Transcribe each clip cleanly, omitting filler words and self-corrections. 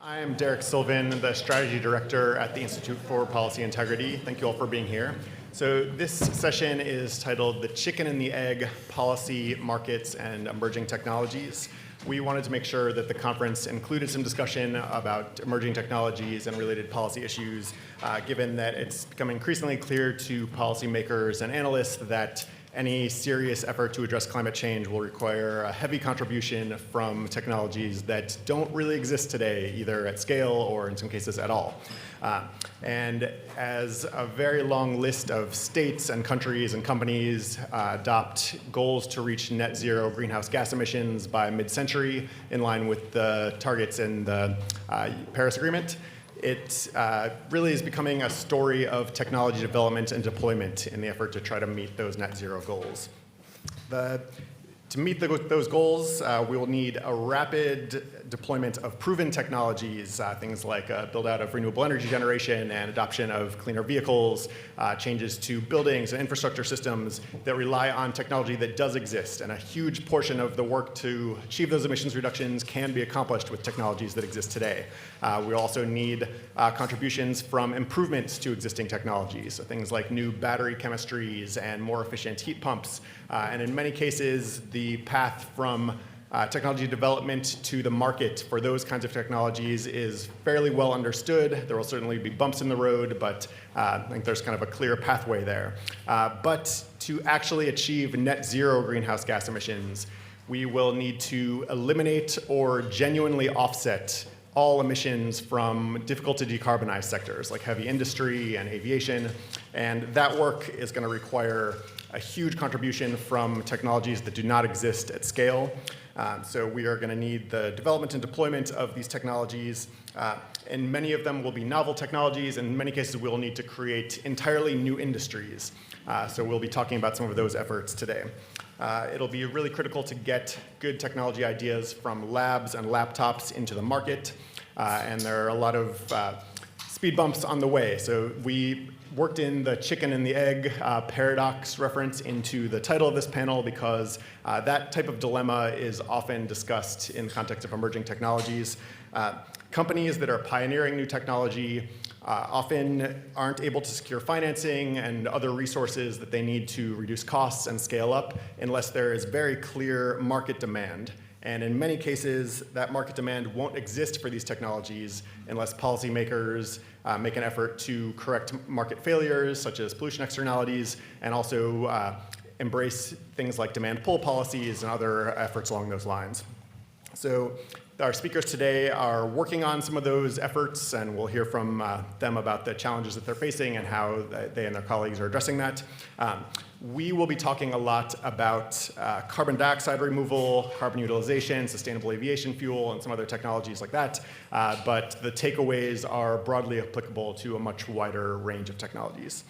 I am Derek Sylvan, the Strategy Director at the Institute for Policy Integrity. Thank you all for being here. So this session is titled The Chicken and the Egg, Policy, Markets, and Emerging Technologies. We wanted to make sure that the conference included some discussion about emerging technologies and related policy issues, given that it's becoming increasingly clear to policymakers and analysts that any serious effort to address climate change will require a heavy contribution from technologies that don't really exist today, either at scale or in some cases at all. And as a very long list of states and countries and companies adopt goals to reach net zero greenhouse gas emissions by mid-century, in line with the targets in the Paris Agreement, it really is becoming a story of technology development and deployment in the effort to try to meet those net zero goals. To meet those goals, we will need a rapid deployment of proven technologies, things like build out of renewable energy generation and adoption of cleaner vehicles, changes to buildings and infrastructure systems that rely on technology that does exist. And a huge portion of the work to achieve those emissions reductions can be accomplished with technologies that exist today. We also need contributions from improvements to existing technologies, so things like new battery chemistries and more efficient heat pumps. And in many cases, the path from technology development to the market for those kinds of technologies is fairly well understood. There will certainly be bumps in the road, but I think there's kind of a clear pathway there. But to actually achieve net zero greenhouse gas emissions, we will need to eliminate or genuinely offset all emissions from difficult to decarbonize sectors like heavy industry and aviation. And that work is going to require a huge contribution from technologies that do not exist at scale. So we are going to need the development and deployment of these technologies. And many of them will be novel technologies. And in many cases, we'll need to create entirely new industries. So we'll be talking about some of those efforts today. It'll be really critical to get good technology ideas from labs and laptops into the market. And there are a lot of speed bumps on the way. So we worked in the chicken and the egg paradox reference into the title of this panel because that type of dilemma is often discussed in the context of emerging technologies. Companies that are pioneering new technology often aren't able to secure financing and other resources that they need to reduce costs and scale up unless there is very clear market demand. And in many cases, that market demand won't exist for these technologies unless policymakers make an effort to correct market failures, such as pollution externalities, and also embrace things like demand pull policies and other efforts along those lines. So our speakers today are working on some of those efforts, and we'll hear from them about the challenges that they're facing and how they and their colleagues are addressing that. We will be talking a lot about carbon dioxide removal, carbon utilization, sustainable aviation fuel, and some other technologies like that. But the takeaways are broadly applicable to a much wider range of technologies.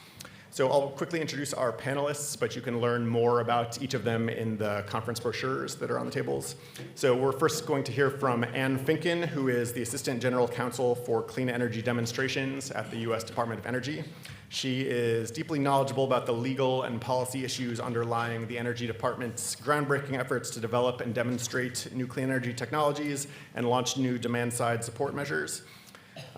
So I'll quickly introduce our panelists, but you can learn more about each of them in the conference brochures that are on the tables. So we're first going to hear from Anne Finken, who is the Assistant General Counsel for Clean Energy Demonstrations at the US Department of Energy. She is deeply knowledgeable about the legal and policy issues underlying the Energy Department's groundbreaking efforts to develop and demonstrate new clean energy technologies and launch new demand-side support measures.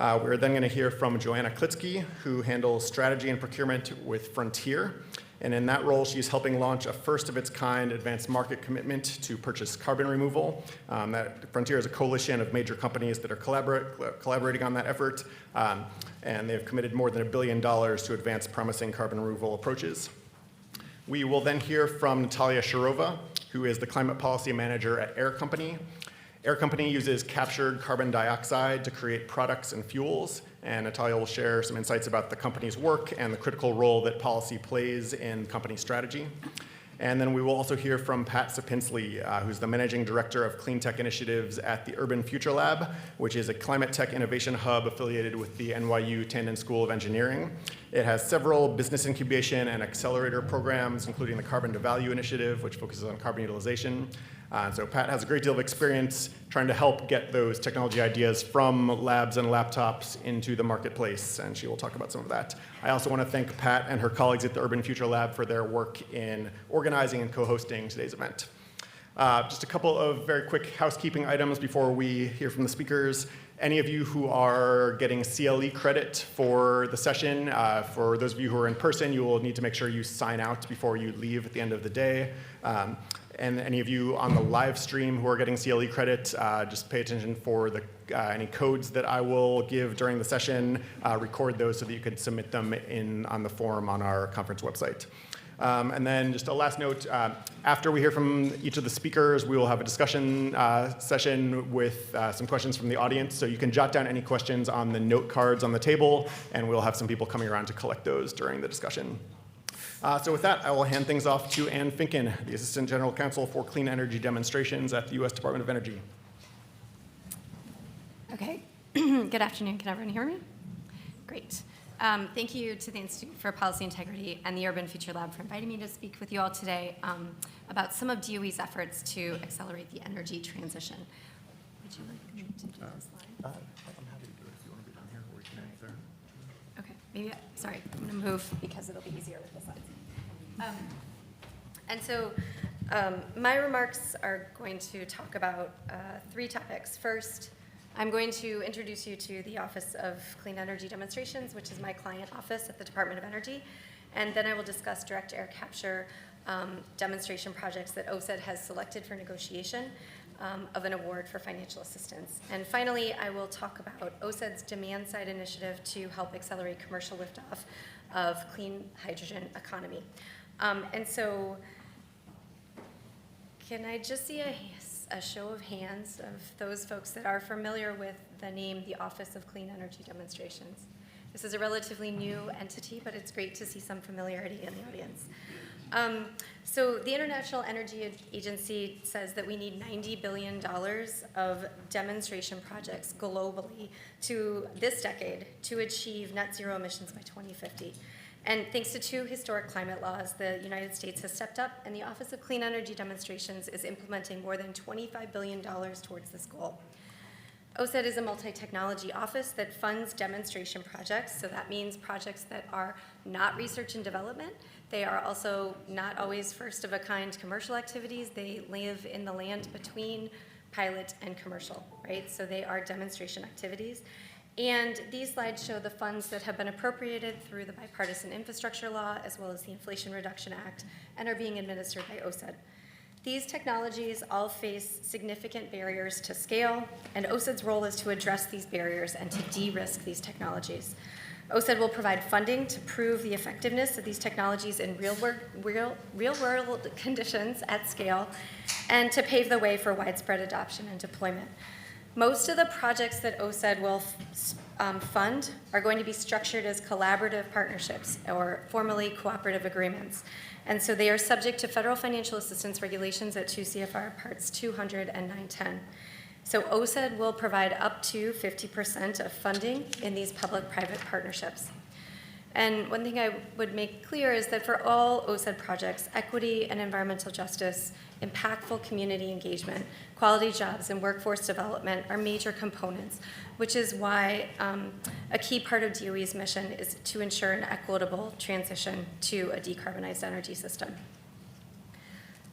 We're then going to hear from Joanna Klitzke, who handles strategy and procurement with Frontier. And in that role, she's helping launch a first-of-its-kind advanced market commitment to purchase carbon removal. Frontier is a coalition of major companies that are collaborating on that effort. And they've committed more than $1 billion to advance promising carbon removal approaches. We will then hear from Natalia Sharova, who is the climate policy manager at Air Company. Air Company uses captured carbon dioxide to create products and fuels, and Natalia will share some insights about the company's work and the critical role that policy plays in company strategy. And then we will also hear from Pat Sapinsley, who's the managing director of Cleantech initiatives at the Urban Future Lab, which is a climate tech innovation hub affiliated with the NYU Tandon School of Engineering. It has several business incubation and accelerator programs, including the Carbon to Value initiative, which focuses on carbon utilization. So Pat has a great deal of experience trying to help get those technology ideas from labs and laptops into the marketplace, and she will talk about some of that. I also want to thank Pat and her colleagues at the Urban Future Lab for their work in organizing and co-hosting today's event. Just a couple of very quick housekeeping items before we hear from the speakers. Any of you who are getting CLE credit for the session, for those of you who are in person, you will need to make sure you sign out before you leave at the end of the day. And any of you on the live stream who are getting CLE credit, just pay attention for any codes that I will give during the session. Record those so that you can submit them on the form on our conference website. And then just a last note, after we hear from each of the speakers, we will have a discussion session with some questions from the audience. So you can jot down any questions on the note cards on the table, and we'll have some people coming around to collect those during the discussion. So with that, I will hand things off to Ann Finken, the Assistant General Counsel for Clean Energy Demonstrations at the U.S. Department of Energy. Okay. Good afternoon. Can everyone hear me? Great. Thank you to the Institute for Policy Integrity and the Urban Future Lab for inviting me to speak with you all today about some of DOE's efforts to accelerate the energy transition. Would you like me to do this slide? I'm happy to do it if you want to be down here or we can end there. Okay. Maybe, sorry, I'm going to move because it'll be easier with the slides. And so my remarks are going to talk about 3 topics. First, I'm going to introduce you to the Office of Clean Energy Demonstrations, which is my client office at the Department of Energy. And then I will discuss direct air capture demonstration projects that OSED has selected for negotiation of an award for financial assistance. And finally, I will talk about OSED's demand-side initiative to help accelerate commercial liftoff of clean hydrogen economy. And so, can I just see a show of hands of those folks that are familiar with the name, the Office of Clean Energy Demonstrations? This is a relatively new entity, but it's great to see some familiarity in the audience. So the International Energy Agency says that we need $90 billion of demonstration projects globally this decade to achieve net zero emissions by 2050. And thanks to 2 historic climate laws, the United States has stepped up, and the Office of Clean Energy Demonstrations is implementing more than $25 billion towards this goal. OSED is a multi-technology office that funds demonstration projects, so that means projects that are not research and development. They are also not always first-of-a-kind commercial activities. They live in the land between pilot and commercial, right? So they are demonstration activities. And these slides show the funds that have been appropriated through the Bipartisan Infrastructure Law as well as the Inflation Reduction Act and are being administered by OSED. These technologies all face significant barriers to scale, and OSED's role is to address these barriers and to de-risk these technologies. OSED will provide funding to prove the effectiveness of these technologies in real-world conditions at scale and to pave the way for widespread adoption and deployment. Most of the projects that OSED will fund are going to be structured as collaborative partnerships or formally cooperative agreements. And so they are subject to federal financial assistance regulations at 2 CFR Parts 200 and 910. So OSED will provide up to 50% of funding in these public-private partnerships. And one thing I would make clear is that for all OSED projects, equity and environmental justice, impactful community engagement, quality jobs, and workforce development are major components, which is why a key part of DOE's mission is to ensure an equitable transition to a decarbonized energy system.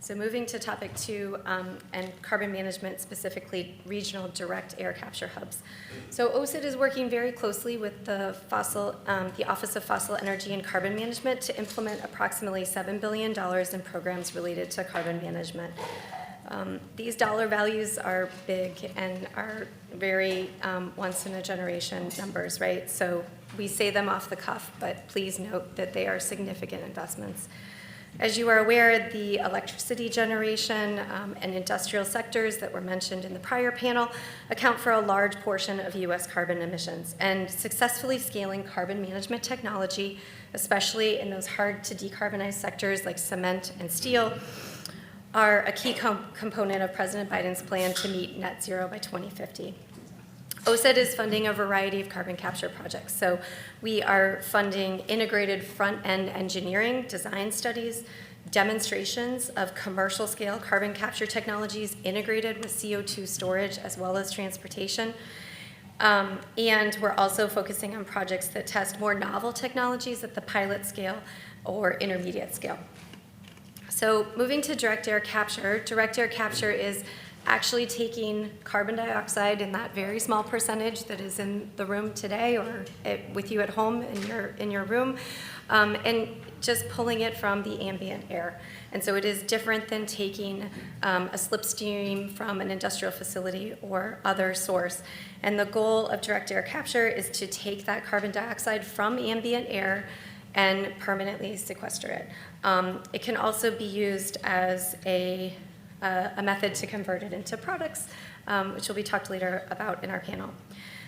So moving to topic 2 and carbon management, specifically regional direct air capture hubs. So OSED is working very closely with the Office of Fossil Energy and Carbon Management to implement approximately $7 billion in programs related to carbon management. These dollar values are big and are very once-in-a-generation numbers, right? So we say them off the cuff, but please note that they are significant investments. As you are aware, the electricity generation and industrial sectors that were mentioned in the prior panel account for a large portion of U.S. carbon emissions. And successfully scaling carbon management technology, especially in those hard to decarbonize sectors like cement and steel, are a key component of President Biden's plan to meet net zero by 2050. OSED is funding a variety of carbon capture projects. So we are funding integrated front-end engineering, design studies, demonstrations of commercial scale carbon capture technologies integrated with CO2 storage as well as transportation. And we're also focusing on projects that test more novel technologies at the pilot scale or intermediate scale. So moving to direct air capture is actually taking carbon dioxide in that very small percentage that is in the room today or with you at home in your room, and just pulling it from the ambient air. And so it is different than taking a slipstream from an industrial facility or other source. And the goal of direct air capture is to take that carbon dioxide from ambient air and permanently sequester it. It can also be used as a method to convert it into products, which will be talked later about in our panel.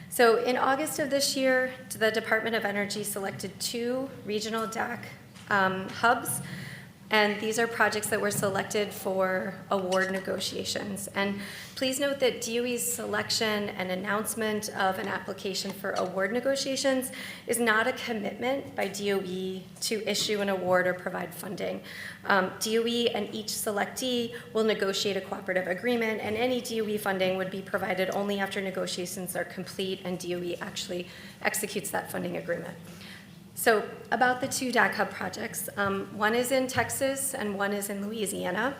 So in August of this year, the Department of Energy selected 2 regional DAC hubs, and these are projects that were selected for award negotiations. And please note that DOE's selection and announcement of an application for award negotiations is not a commitment by DOE to issue an award or provide funding. DOE and each selectee will negotiate a cooperative agreement, and any DOE funding would be provided only after negotiations are complete and DOE actually executes that funding agreement. So about the 2 DAC hub projects, one is in Texas and one is in Louisiana,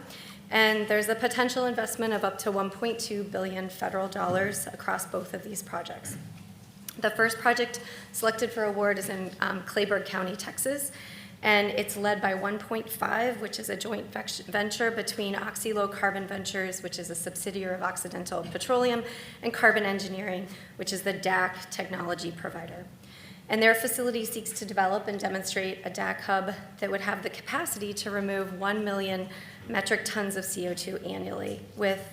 and there's a potential investment of up to $1.2 billion federal dollars across both of these projects. The first project selected for award is in Clayburgh County, Texas, and it's led by 1.5, which is a joint venture between Oxy-Low Carbon Ventures, which is a subsidiary of Occidental Petroleum, and Carbon Engineering, which is the DAC technology provider. And their facility seeks to develop and demonstrate a DAC hub that would have the capacity to remove 1 million metric tons of CO2 annually with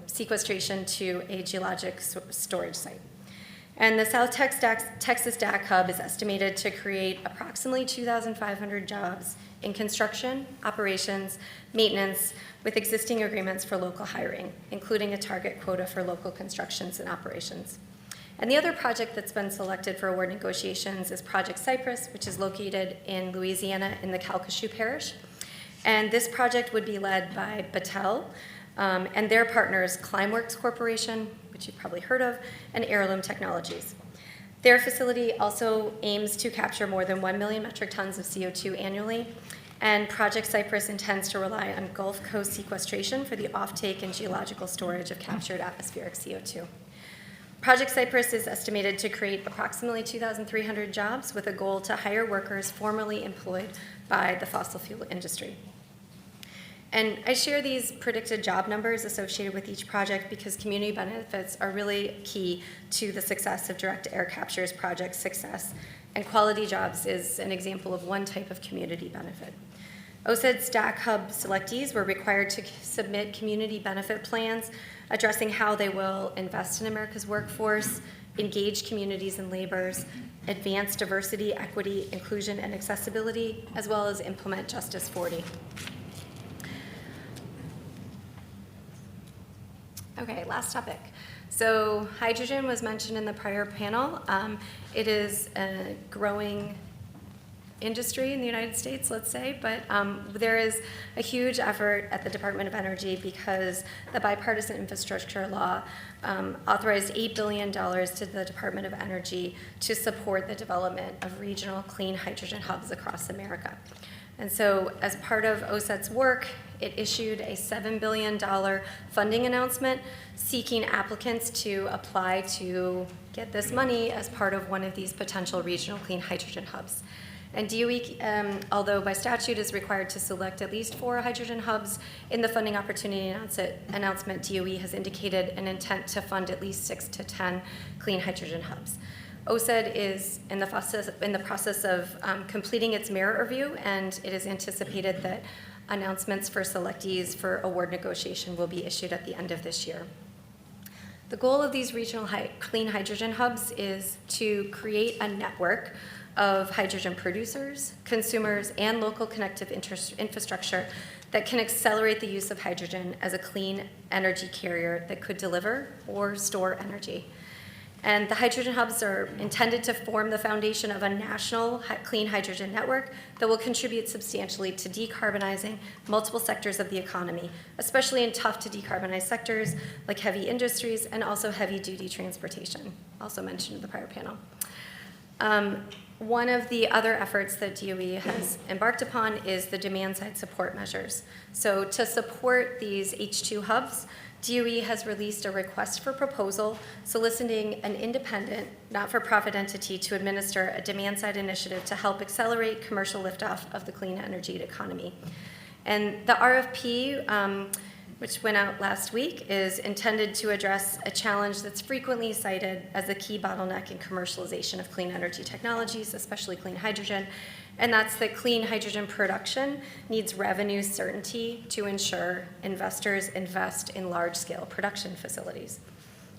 sequestration to a geologic storage site. And the South Texas DAC hub is estimated to create approximately 2,500 jobs in construction, operations, maintenance, with existing agreements for local hiring, including a target quota for local constructions and operations. And the other project that's been selected for award negotiations is Project Cypress, which is located in Louisiana in the Calcasieu Parish. And this project would be led by Battelle and their partners, Climeworks Corporation, which you've probably heard of, and Heirloom Technologies. Their facility also aims to capture more than 1 million metric tons of CO2 annually, and Project Cypress intends to rely on Gulf Coast sequestration for the offtake and geological storage of captured atmospheric CO2. Project Cypress is estimated to create approximately 2,300 jobs with a goal to hire workers formerly employed by the fossil fuel industry. And I share these predicted job numbers associated with each project because community benefits are really key to the success of direct air capture's project success, and quality jobs is an example of one type of community benefit. OSED's DAC hub selectees were required to submit community benefit plans addressing how they will invest in America's workforce, engage communities and laborers, advance diversity, equity, inclusion, and accessibility, as well as implement Justice 40. Okay, last topic. So hydrogen was mentioned in the prior panel. It is a growing industry in the United States, let's say, but there is a huge effort at the Department of Energy because the bipartisan infrastructure law authorized $8 billion to the Department of Energy to support the development of regional clean hydrogen hubs across America. And so as part of OSET's work, it issued a $7 billion funding announcement seeking applicants to apply to get this money as part of one of these potential regional clean hydrogen hubs. And DOE, although by statute is required to select at least 4 hydrogen hubs, in the funding opportunity announcement, DOE has indicated an intent to fund at least 6 to 10 clean hydrogen hubs. OSED is in the process of completing its merit review, and it is anticipated that announcements for selectees for award negotiation will be issued at the end of this year. The goal of these regional clean hydrogen hubs is to create a network of hydrogen producers, consumers, and local connective infrastructure that can accelerate the use of hydrogen as a clean energy carrier that could deliver or store energy. And the hydrogen hubs are intended to form the foundation of a national clean hydrogen network that will contribute substantially to decarbonizing multiple sectors of the economy, especially in tough to decarbonize sectors like heavy industries and also heavy duty transportation, also mentioned in the prior panel. One of the other efforts that DOE has embarked upon is the demand-side support measures. So to support these H2 hubs, DOE has released a request for proposal soliciting an independent, not-for-profit entity to administer a demand-side initiative to help accelerate commercial liftoff of the clean energy economy. And the RFP, which went out last week, is intended to address a challenge that's frequently cited as a key bottleneck in commercialization of clean energy technologies, especially clean hydrogen, and that's that clean hydrogen production needs revenue certainty to ensure investors invest in large-scale production facilities.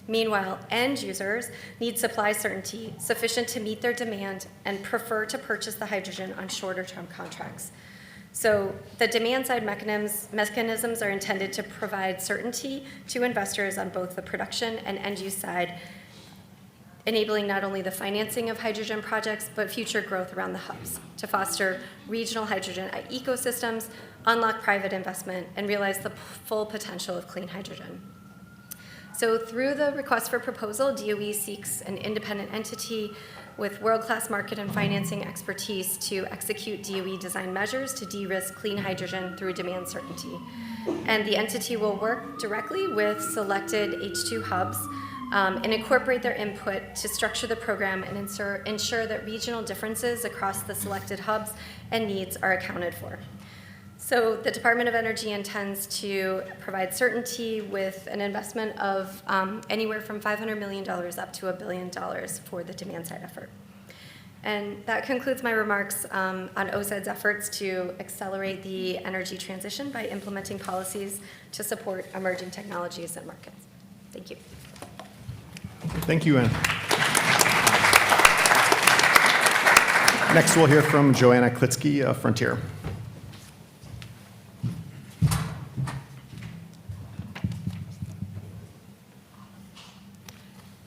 Meanwhile, end users need supply certainty sufficient to meet their demand and prefer to purchase the hydrogen on shorter-term contracts. So the demand-side mechanisms are intended to provide certainty to investors on both the production and end-use side, enabling not only the financing of hydrogen projects, but future growth around the hubs to foster regional hydrogen ecosystems, unlock private investment, and realize the full potential of clean hydrogen. So through the request for proposal, DOE seeks an independent entity with world-class market and financing expertise to execute DOE design measures to de-risk clean hydrogen through demand certainty. And the entity will work directly with selected H2 hubs and incorporate their input to structure the program and ensure that regional differences across the selected hubs and needs are accounted for. So the Department of Energy intends to provide certainty with an investment of anywhere from $500 million up to $1 billion for the demand side effort. And that concludes my remarks on OSED's efforts to accelerate the energy transition by implementing policies to support emerging technologies and markets. Thank you. Thank you, Anne. Next, we'll hear from Joanna Klitzke of Frontier.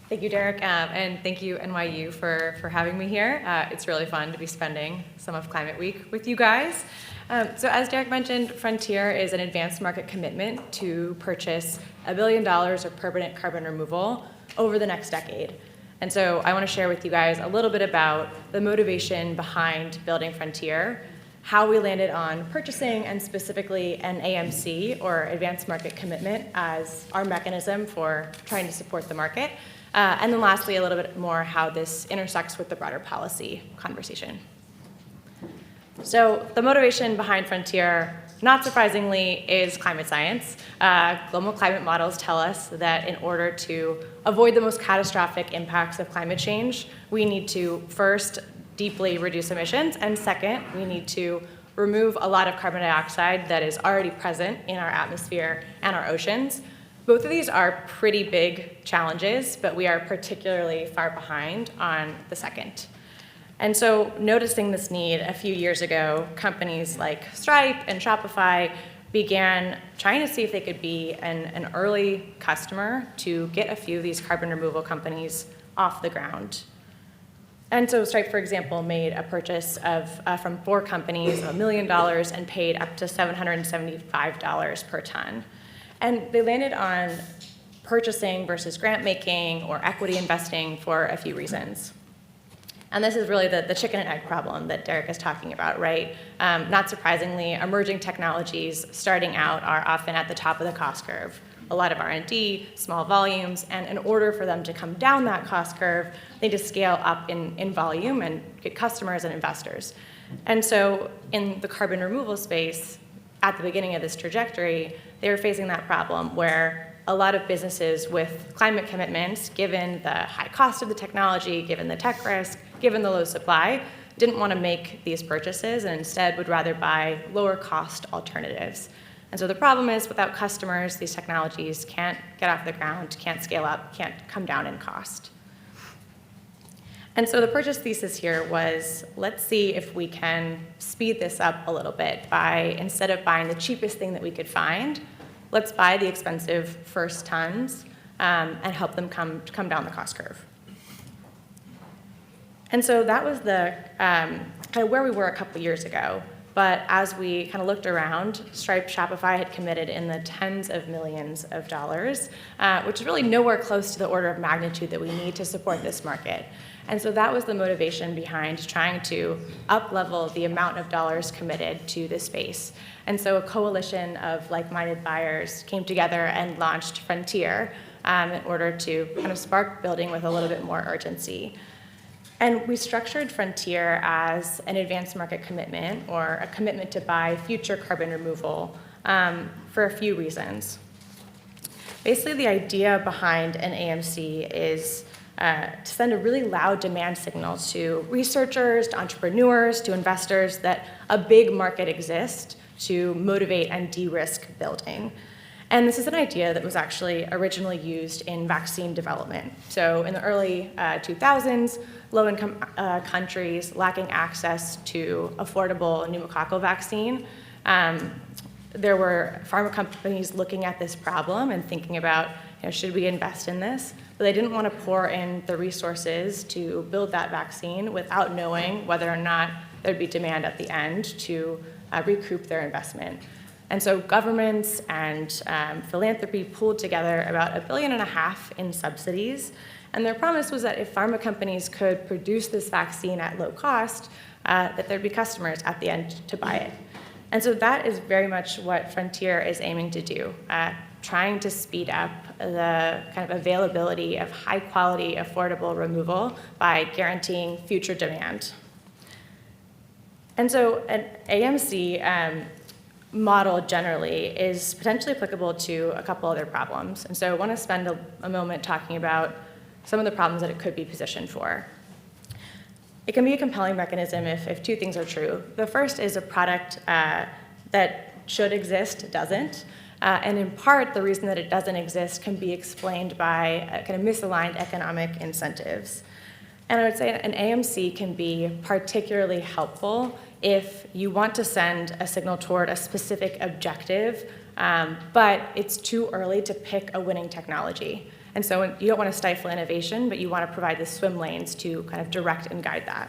Thank you, Derek, and thank you, NYU, for having me here. It's really fun to be spending some of Climate Week with you guys. So as Derek mentioned, Frontier is an advanced market commitment to purchase $1 billion of permanent carbon removal over the next decade. And so I want to share with you guys a little bit about the motivation behind building Frontier, how we landed on purchasing, and specifically an AMC, or Advanced Market Commitment, as our mechanism for trying to support the market. And then lastly, a little bit more how this intersects with the broader policy conversation. So the motivation behind Frontier, not surprisingly, is climate science. Global climate models tell us that in order to avoid the most catastrophic impacts of climate change, we need to first deeply reduce emissions, and second, we need to remove a lot of carbon dioxide that is already present in our atmosphere and our oceans. Both of these are pretty big challenges, but we are particularly far behind on the second. And so noticing this need a few years ago, companies like Stripe and Shopify began trying to see if they could be an early customer to get a few of these carbon removal companies off the ground. And so Stripe, for example, made a purchase from 4 companies of $1 million and paid up to $775 per ton. And they landed on purchasing versus grant making or equity investing for a few reasons. And this is really the chicken and egg problem that Derek is talking about, right? Not surprisingly, emerging technologies starting out are often at the top of the cost curve. A lot of R&D, small volumes, and in order for them to come down that cost curve, they need to scale up in volume and get customers and investors. And so in the carbon removal space, at the beginning of this trajectory, they were facing that problem where a lot of businesses with climate commitments, given the high cost of the technology, given the tech risk, given the low supply, didn't want to make these purchases and instead would rather buy lower cost alternatives. And so the problem is, without customers, these technologies can't get off the ground, can't scale up, can't come down in cost. And so the purchase thesis here was, let's see if we can speed this up a little bit by, instead of buying the cheapest thing that we could find, let's buy the expensive first tons and help them come down the cost curve. And so that was the kind of where we were a couple years ago. But as we kind of looked around, Stripe, Shopify had committed in the tens of millions of dollars, which is really nowhere close to the order of magnitude that we need to support this market. And so that was the motivation behind trying to up-level the amount of dollars committed to this space. And so a coalition of like-minded buyers came together and launched Frontier in order to kind of spark building with a little bit more urgency. And we structured Frontier as an advanced market commitment, or a commitment to buy future carbon removal, for a few reasons. Basically, the idea behind an AMC is to send a really loud demand signal to researchers, to entrepreneurs, to investors that a big market exists to motivate and de-risk building. And this is an idea that was actually originally used in vaccine development. So in the early 2000s, low-income countries lacking access to affordable pneumococcal vaccine, there were pharma companies looking at this problem and thinking about, should we invest in this? But they didn't want to pour in the resources to build that vaccine without knowing whether or not there'd be demand at the end to recoup their investment. And so governments and philanthropy pooled together about $1.5 billion in subsidies. And their promise was that if pharma companies could produce this vaccine at low cost, that there'd be customers at the end to buy it. And so that is very much what Frontier is aiming to do, trying to speed up the kind of availability of high-quality, affordable removal by guaranteeing future demand. And so an AMC model generally is potentially applicable to a couple other problems. And so I want to spend a moment talking about some of the problems that it could be positioned for. It can be a compelling mechanism if two things are true. The first is a product that should exist doesn't. And in part, the reason that it doesn't exist can be explained by kind of misaligned economic incentives. And I would say an AMC can be particularly helpful if you want to send a signal toward a specific objective, but it's too early to pick a winning technology. And so you don't want to stifle innovation, but you want to provide the swim lanes to kind of direct and guide that.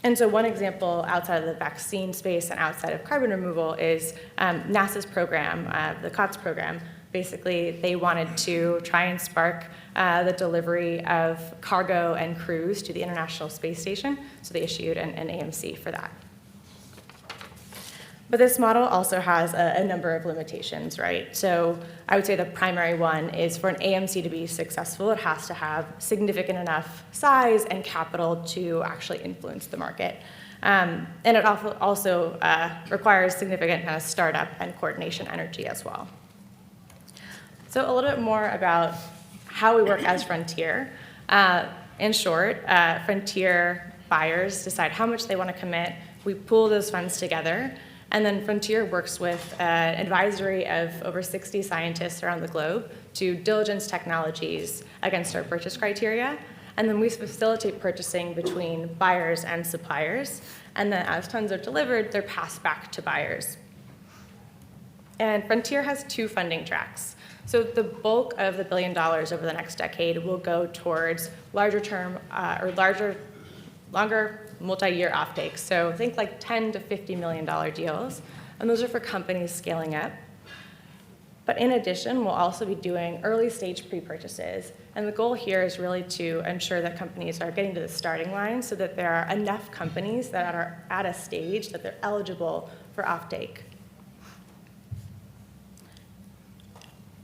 And so one example outside of the vaccine space and outside of carbon removal is NASA's program, the COTS program. Basically, they wanted to try and spark the delivery of cargo and crews to the International Space Station, so they issued an AMC for that. But this model also has a number of limitations, right? So I would say the primary one is for an AMC to be successful, it has to have significant enough size and capital to actually influence the market. And it also requires significant kind of startup and coordination energy as well. So a little bit more about how we work as Frontier. In short, Frontier buyers decide how much they want to commit. We pool those funds together. And then Frontier works with an advisory of over 60 scientists around the globe to diligence technologies against our purchase criteria. And then we facilitate purchasing between buyers and suppliers. And then as tons are delivered, they're passed back to buyers. And Frontier has two funding tracks. So the bulk of the $1 billion over the next decade will go towards longer multi-year offtakes. So think like $10 to $50 million deals. And those are for companies scaling up. But in addition, we'll also be doing early stage pre-purchases. And the goal here is really to ensure that companies are getting to the starting line so that there are enough companies that are at a stage that they're eligible for offtake.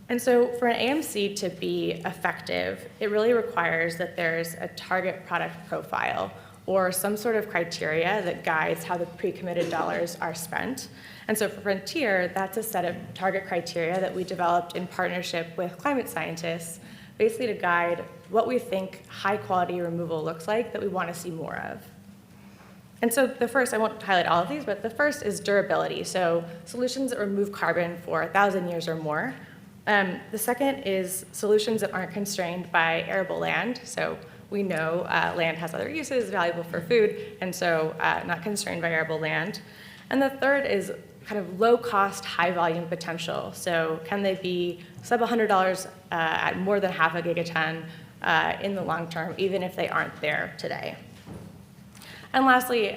And so for an AMC to be effective, it really requires that there's a target product profile or some sort of criteria that guides how the pre-committed dollars are spent. And so for Frontier, that's a set of target criteria that we developed in partnership with climate scientists, basically to guide what we think high-quality removal looks like that we want to see more of. And so the first, I won't highlight all of these, but the first is durability. So solutions that remove carbon for 1,000 years or more. The second is solutions that aren't constrained by arable land. So we know land has other uses, valuable for food, and so not constrained by arable land. And the third is kind of low-cost, high-volume potential. So can they be sub $100 at more than half a gigaton in the long term, even if they aren't there today? And lastly,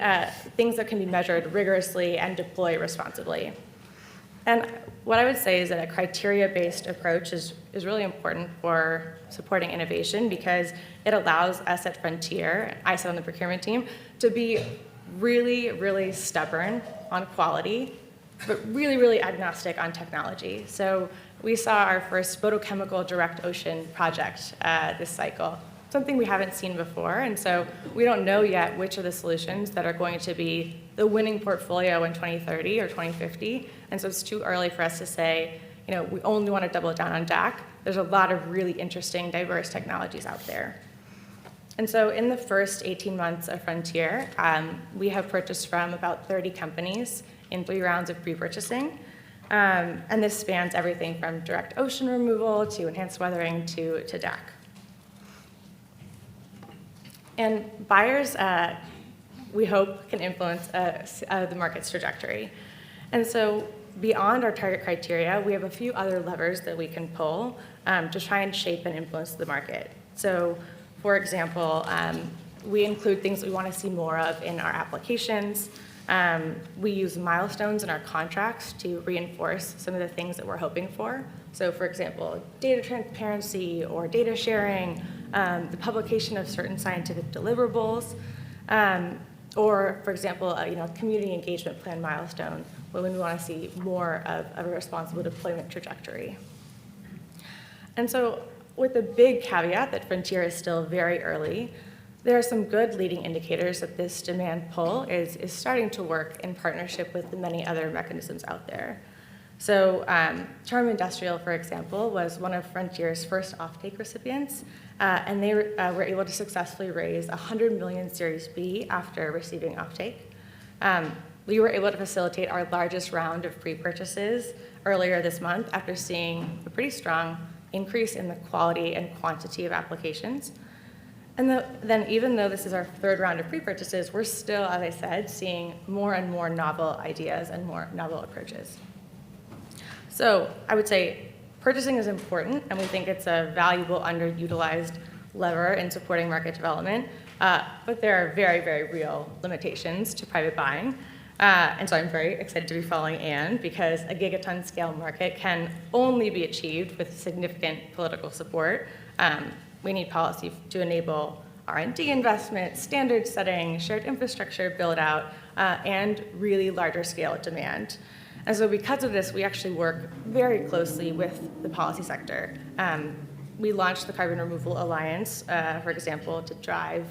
things that can be measured rigorously and deployed responsibly. And what I would say is that a criteria-based approach is really important for supporting innovation because it allows us at Frontier, I sit on the procurement team, to be really, really stubborn on quality, but really, really agnostic on technology. So we saw our first photochemical direct ocean project this cycle, something we haven't seen before. And so we don't know yet which of the solutions that are going to be the winning portfolio in 2030 or 2050. And so it's too early for us to say, we only want to double down on DAC. There's a lot of really interesting, diverse technologies out there. And so in the first 18 months of Frontier, we have purchased from about 30 companies in 3 rounds of pre-purchasing. And this spans everything from direct ocean removal to enhanced weathering to DAC. And buyers, we hope, can influence the market's trajectory. And so beyond our target criteria, we have a few other levers that we can pull to try and shape and influence the market. So for example, we include things that we want to see more of in our applications. We use milestones in our contracts to reinforce some of the things that we're hoping for. So for example, data transparency or data sharing, the publication of certain scientific deliverables, or for example, community engagement plan milestone, when we want to see more of a responsible deployment trajectory. And so with the big caveat that Frontier is still very early, there are some good leading indicators that this demand pull is starting to work in partnership with the many other mechanisms out there. So Charm Industrial, for example, was one of Frontier's first offtake recipients, and they were able to successfully raise $100 million Series B after receiving offtake. We were able to facilitate our largest round of pre-purchases earlier this month after seeing a pretty strong increase in the quality and quantity of applications. And then even though this is our 3rd round of pre-purchases, we're still, as I said, seeing more and more novel ideas and more novel approaches. So I would say purchasing is important, and we think it's a valuable, underutilized lever in supporting market development, but there are very, very real limitations to private buying. And so I'm very excited to be following Anne, because a gigaton scale market can only be achieved with significant political support. We need policy to enable R&D investment, standard setting, shared infrastructure build out, and really larger scale demand. And so because of this, we actually work very closely with the policy sector. We launched the Carbon Removal Alliance, for example, to drive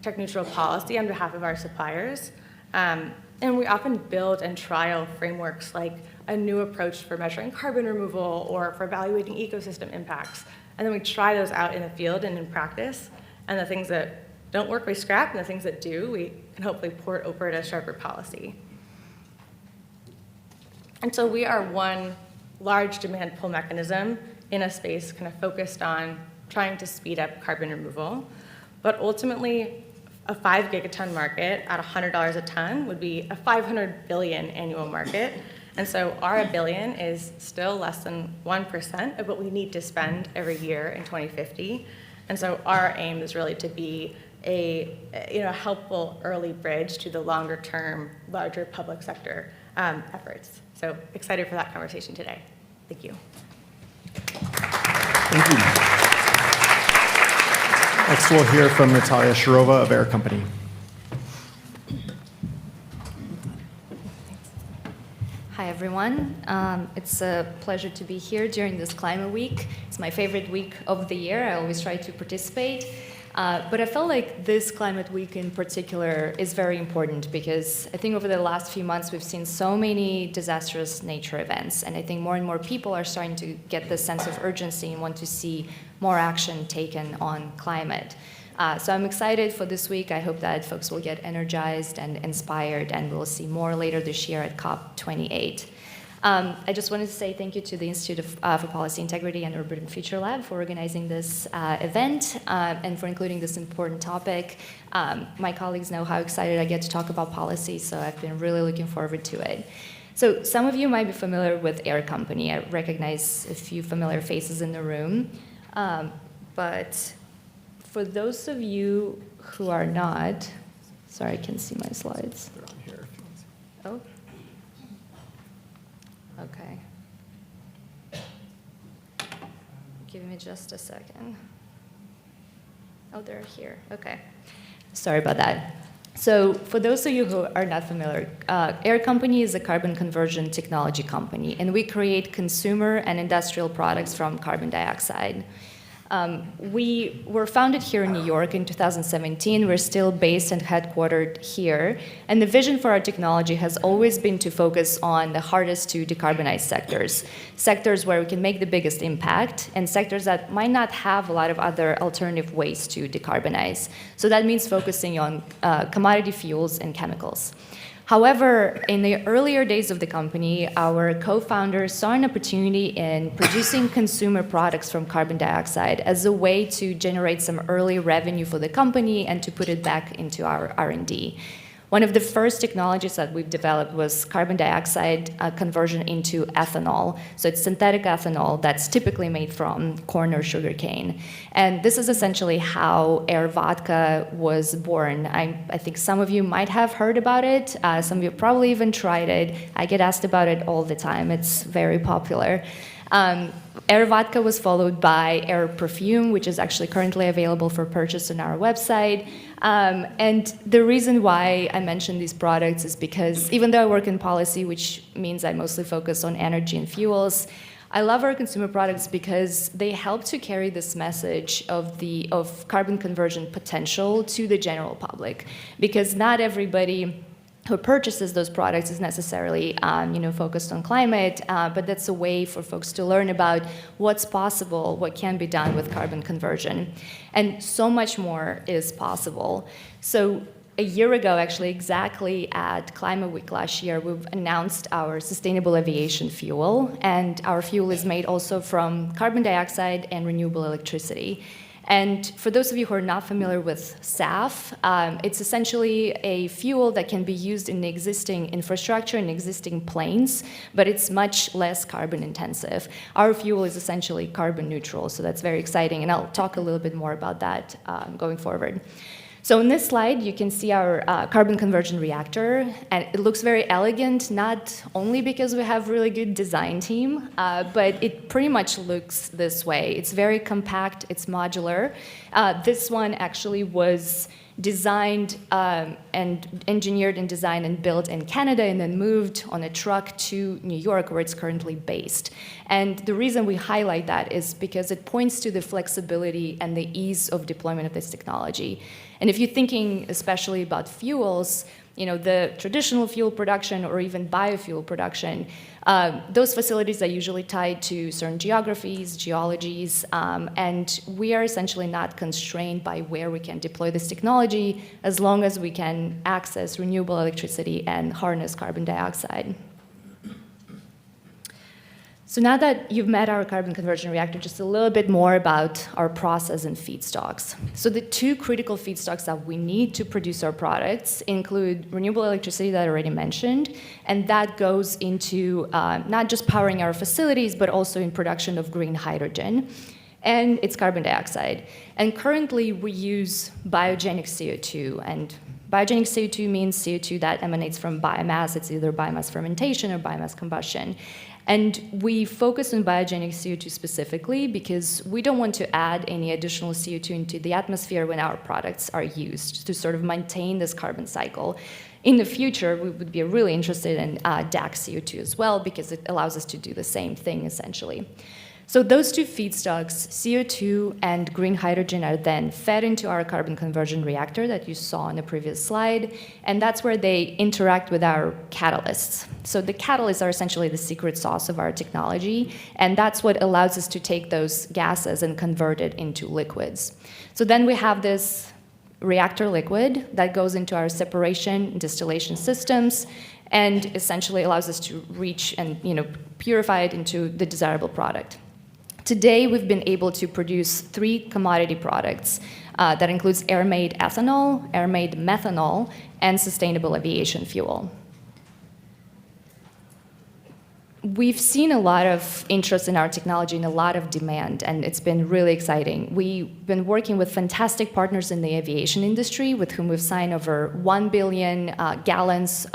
tech neutral policy on behalf of our suppliers. And we often build and trial frameworks like a new approach for measuring carbon removal or for evaluating ecosystem impacts. And then we try those out in the field and in practice. And the things that don't work, we scrap, and the things that do, we can hopefully port over to sharper policy. And so we are one large demand pull mechanism in a space kind of focused on trying to speed up carbon removal. But ultimately, a 5 gigaton market at $100 a ton would be a 500 billion annual market. And so our $1 billion is still less than 1% of what we need to spend every year in 2050. And so our aim is really to be a helpful early bridge to the longer term, larger public sector efforts. So excited for that conversation today. Thank you. Thank you. Next, we'll hear from Natalia Sharova of Air Company. Hi, everyone. It's a pleasure to be here during this Climate Week. It's my favorite week of the year. I always try to participate. But I felt like this Climate Week in particular is very important because I think over the last few months we've seen so many disastrous nature events, and I think more and more people are starting to get this sense of urgency and want to see more action taken on climate. So I'm excited for this week. I hope that folks will get energized and inspired, and we'll see more later this year at COP28. I just wanted to say thank you to the Institute for Policy Integrity and Urban Future Lab for organizing this event and for including this important topic. My colleagues know how excited I get to talk about policy, so I've been really looking forward to it. So some of you might be familiar with Air Company. I recognize a few familiar faces in the room. But for those of you who are not, sorry, I can't see my slides. They're on here if you want to see. Oh. Okay. Give me just a second. Oh, they're here. Okay. Sorry about that. So for those of you who are not familiar, Air Company is a carbon conversion technology company, and we create consumer and industrial products from carbon dioxide. We were founded here in New York in 2017. We're still based and headquartered here. And the vision for our technology has always been to focus on the hardest to decarbonize sectors, sectors where we can make the biggest impact, and sectors that might not have a lot of other alternative ways to decarbonize. So that means focusing on commodity fuels and chemicals. However, in the earlier days of the company, our co-founders saw an opportunity in producing consumer products from carbon dioxide as a way to generate some early revenue for the company and to put it back into our R&D. One of the first technologies that we've developed was carbon dioxide conversion into ethanol. So it's synthetic ethanol that's typically made from corn or sugarcane. And this is essentially how Air Vodka was born. I think some of you might have heard about it. Some of you probably even tried it. I get asked about it all the time. It's very popular. Air Vodka was followed by Air Perfume, which is actually currently available for purchase on our website. And the reason why I mention these products is because even though I work in policy, which means I mostly focus on energy and fuels, I love our consumer products because they help to carry this message of carbon conversion potential to the general public. Because not everybody who purchases those products is necessarily focused on climate, but that's a way for folks to learn about what's possible, what can be done with carbon conversion. And so much more is possible. So a year ago, actually, exactly at Climate Week last year, we've announced our sustainable aviation fuel, and our fuel is made also from carbon dioxide and renewable electricity. And for those of you who are not familiar with SAF, it's essentially a fuel that can be used in existing infrastructure and existing planes, but it's much less carbon intensive. Our fuel is essentially carbon neutral, so that's very exciting, and I'll talk a little bit more about that going forward. So in this slide, you can see our carbon conversion reactor, and it looks very elegant, not only because we have a really good design team, but it pretty much looks this way. It's very compact, it's modular. This one actually was designed and engineered and designed and built in Canada and then moved on a truck to New York, where it's currently based. And the reason we highlight that is because it points to the flexibility and the ease of deployment of this technology. And if you're thinking especially about fuels, the traditional fuel production or even biofuel production, those facilities are usually tied to certain geographies, geologies, and we are essentially not constrained by where we can deploy this technology as long as we can access renewable electricity and harness carbon dioxide. So now that you've met our carbon conversion reactor, just a little bit more about our process and feedstocks. So the two critical feedstocks that we need to produce our products include renewable electricity that I already mentioned, and that goes into not just powering our facilities, but also in production of green hydrogen, and it's carbon dioxide. And currently we use biogenic CO2, and biogenic CO2 means CO2 that emanates from biomass. It's either biomass fermentation or biomass combustion. And we focus on biogenic CO2 specifically because we don't want to add any additional CO2 into the atmosphere when our products are used to sort of maintain this carbon cycle. In the future, we would be really interested in DAC CO2 as well because it allows us to do the same thing essentially. So those two feedstocks, CO2 and green hydrogen, are then fed into our carbon conversion reactor that you saw on the previous slide, and that's where they interact with our catalysts. So the catalysts are essentially the secret sauce of our technology, and that's what allows us to take those gases and convert it into liquids. So then we have this reactor liquid that goes into our separation and distillation systems, and essentially allows us to reach and purify it into the desirable product. Today, we've been able to produce 3 commodity products that includes air-made ethanol, air-made methanol, and sustainable aviation fuel. we've seen a lot of interest in our technology and a lot of demand, and it's been really exciting. We've been working with fantastic partners in the aviation industry with whom we've signed over 1 billion gallons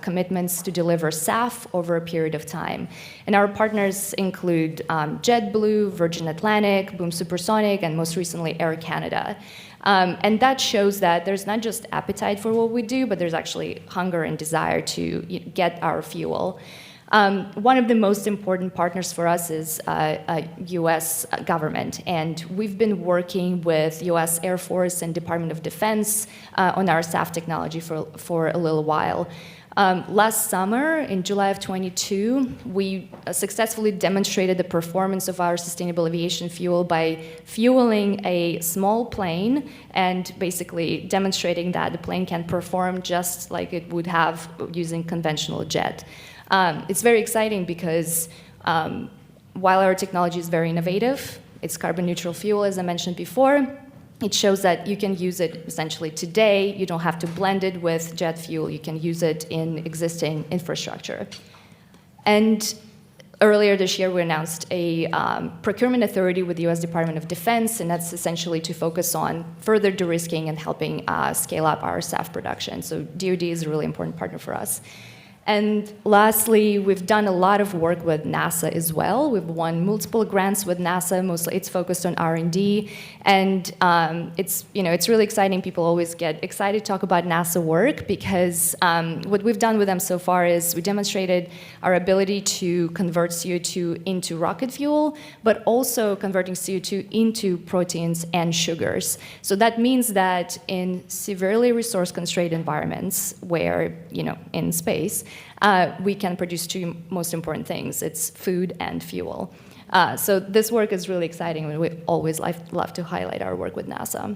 commitments to deliver SAF over a period of time. And our partners include JetBlue, Virgin Atlantic, Boom Supersonic, and most recently Air Canada. And that shows that there's not just appetite for what we do, but there's actually hunger and desire to get our fuel. One of the most important partners for us is U.S. government, and we've been working with U.S. Air Force and Department of Defense on our SAF technology for a little while. Last summer, in July of 22, we successfully demonstrated the performance of our sustainable aviation fuel by fueling a small plane and basically demonstrating that the plane can perform just like it would have using conventional jet. It's very exciting because while our technology is very innovative, it's carbon neutral fuel, as I mentioned before. It shows that you can use it essentially today. You don't have to blend it with jet fuel. You can use it in existing infrastructure. And earlier this year, we announced a procurement authority with the US Department of Defense, and that's essentially to focus on further de-risking and helping scale up our SAF production. So DoD is a really important partner for us. And lastly, we've done a lot of work with NASA as well. We've won multiple grants with NASA. Mostly it's focused on R&D. And it's really exciting. People always get excited to talk about NASA work because what we've done with them so far is we demonstrated our ability to convert CO2 into rocket fuel, but also converting CO2 into proteins and sugars. So that means that in severely resource-constrained environments where, in space, we can produce two most important things. It's food and fuel. So this work is really exciting, and we always love to highlight our work with NASA.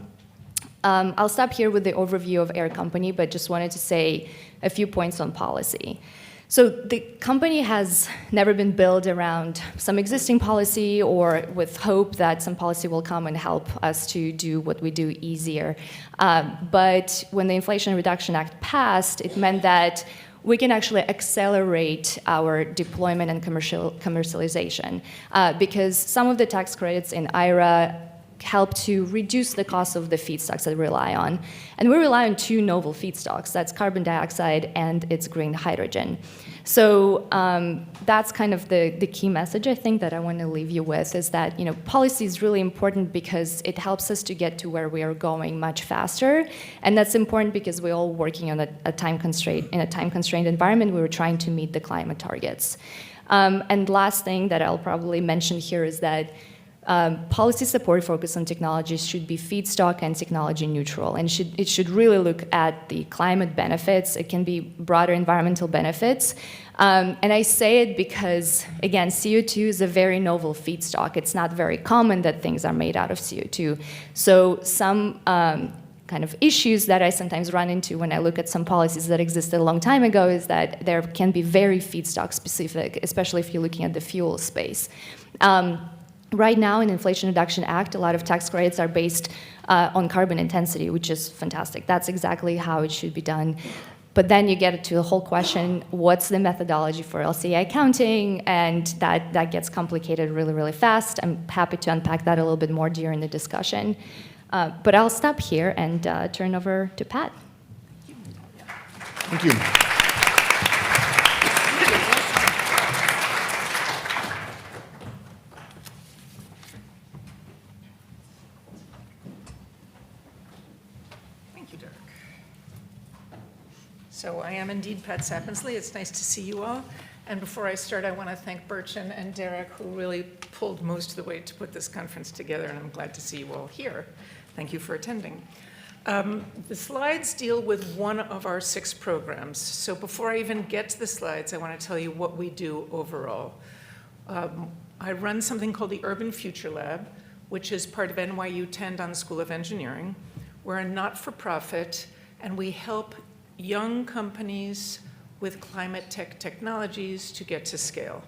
I'll stop here with the overview of Air Company, but just wanted to say a few points on policy. So the company has never been built around some existing policy or with hope that some policy will come and help us to do what we do easier. But when the Inflation Reduction Act passed, it meant that we can actually accelerate our deployment and commercialization because some of the tax credits in IRA help to reduce the cost of the feedstocks that we rely on. And we rely on two novel feedstocks. That's carbon dioxide and it's green hydrogen. So that's kind of the key message, I think, that I want to leave you with is that policy is really important because it helps us to get to where we are going much faster. And that's important because we're all working on a time-constrained environment. We were trying to meet the climate targets. And last thing that I'll probably mention here is that policy support focus on technologies should be feedstock and technology neutral, and it should really look at the climate benefits. It can be broader environmental benefits. And I say it because, again, CO2 is a very novel feedstock. It's not very common that things are made out of CO2. So some kind of issues that I sometimes run into when I look at some policies that existed a long time ago is that there can be very feedstock specific, especially if you're looking at the fuel space. Right now, in the Inflation Reduction Act, a lot of tax credits are based on carbon intensity, which is fantastic. That's exactly how it should be done. But then you get to the whole question, what's the methodology for LCA accounting? And that gets complicated really, really fast. I'm happy to unpack that a little bit more during the discussion. But I'll stop here and turn over to Pat. Thank you. So I am indeed Pat Sapinsley. It's nice to see you all. And before I start, I want to thank Burchin and Derek, who really pulled most of the weight to put this conference together, and I'm glad to see you all here. Thank you for attending. The slides deal with one of our 6 programs. So before I even get to the slides, I want to tell you what we do overall. I run something called the Urban Future Lab, which is part of NYU Tandon School of Engineering. We're a not-for-profit, and we help young companies with climate tech technologies to get to scale.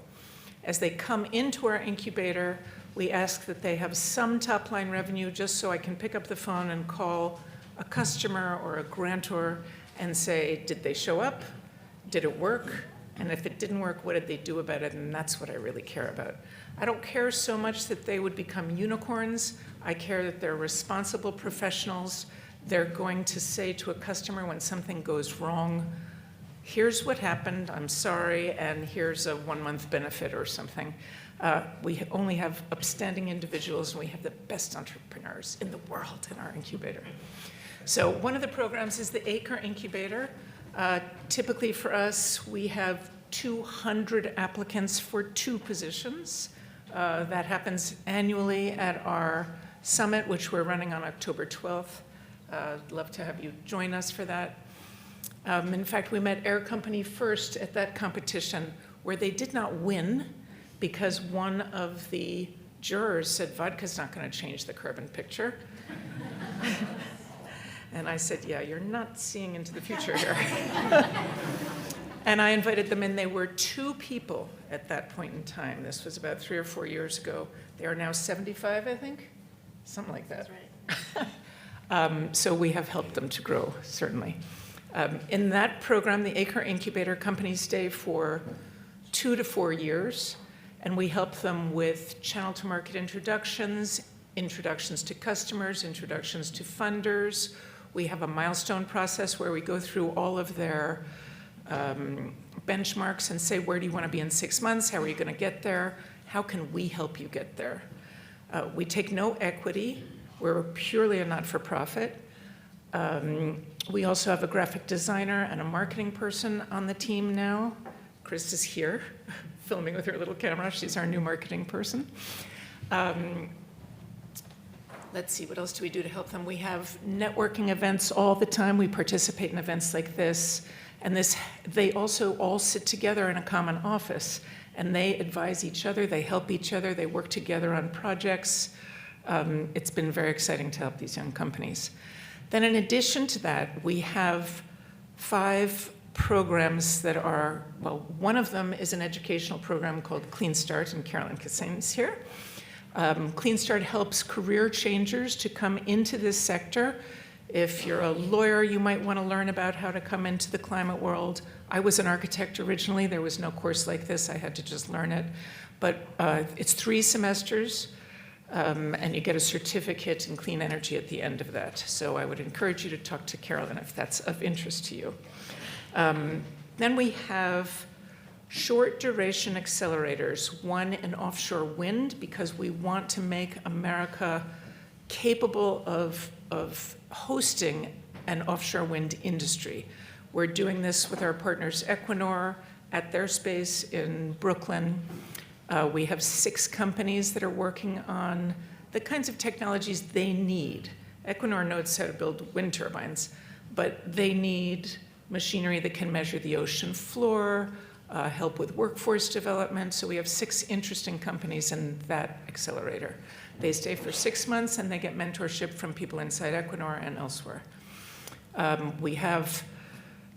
As they come into our incubator, we ask that they have some top-line revenue just so I can pick up the phone and call a customer or a grantor and say, did they show up? Did it work? And if it didn't work, what did they do about it? And that's what I really care about. I don't care so much that they would become unicorns. I care that they're responsible professionals. They're going to say to a customer when something goes wrong, here's what happened, I'm sorry, and here's a 1-month benefit or something. We only have upstanding individuals, and we have the best entrepreneurs in the world in our incubator. So one of the programs is the Acre Incubator. Typically for us, we have 200 applicants for 2 positions. That happens annually at our summit, which we're running on October 12th. I'd love to have you join us for that. In fact, we met Air Company first at that competition, where they did not win because one of the jurors said, vodka's not going to change the carbon picture. And I said, yeah, you're not seeing into the future here. And I invited them in. They were 2 people at that point in time. This was about 3 or 4 years ago. They are now 75, I think, something like that. That's right. So we have helped them to grow, certainly. In that program, the Acre Incubator, companies stay for 2 to 4 years, and we help them with channel-to-market introductions, introductions to customers, introductions to funders. We have a milestone process where we go through all of their benchmarks and say, where do you want to be in 6 months? How are you going to get there? How can we help you get there? We take no equity. We're purely a not-for-profit. We also have a graphic designer and a marketing person on the team now. Chris is here, filming with her little camera. She's our new marketing person. Let's see, what else do we do to help them? We have networking events all the time. We participate in events like this. And they also all sit together in a common office, and they advise each other, they help each other, they work together on projects. It's been very exciting to help these young companies. Then in addition to that, we have 5 programs that are, well, one of them is an educational program called Clean Start, and Carolyn Kassain is here. Clean Start helps career changers to come into this sector. If you're a lawyer, you might want to learn about how to come into the climate world. I was an architect originally. There was no course like this. I had to just learn it. But it's 3 semesters. And you get a certificate in clean energy at the end of that. So I would encourage you to talk to Carolyn if that's of interest to you. Then we have short duration accelerators, one in offshore wind, because we want to make America capable of hosting an offshore wind industry. We're doing this with our partners Equinor at their space in Brooklyn. We have 6 companies that are working on the kinds of technologies they need. Equinor knows how to build wind turbines, but they need machinery that can measure the ocean floor, help with workforce development. So we have 6 interesting companies in that accelerator. They stay for 6 months, and they get mentorship from people inside Equinor and elsewhere. We have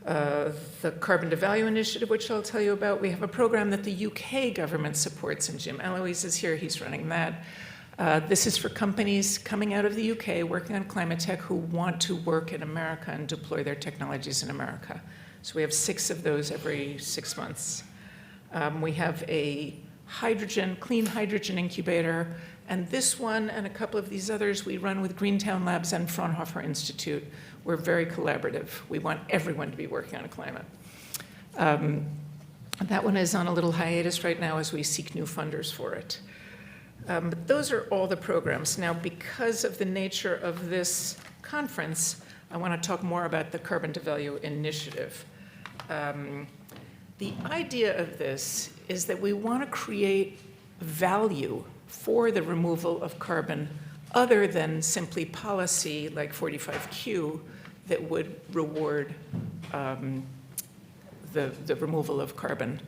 the Carbon to Value Initiative, which I'll tell you about. We have a program that the UK government supports, and Jim Eloise is here. He's running that. This is for companies coming out of the UK working on climate tech who want to work in America and deploy their technologies in America. So we have 6 of those every 6 months. We have a clean hydrogen incubator, and this one and a couple of these others we run with Greentown Labs and Fraunhofer Institute. We're very collaborative. We want everyone to be working on climate. That one is on a little hiatus right now as we seek new funders for it. But those are all the programs. Now, because of the nature of this conference, I want to talk more about the Carbon to Value Initiative. The idea of this is that we want to create value for the removal of carbon other than simply policy like 45Q that would reward the removal of carbon.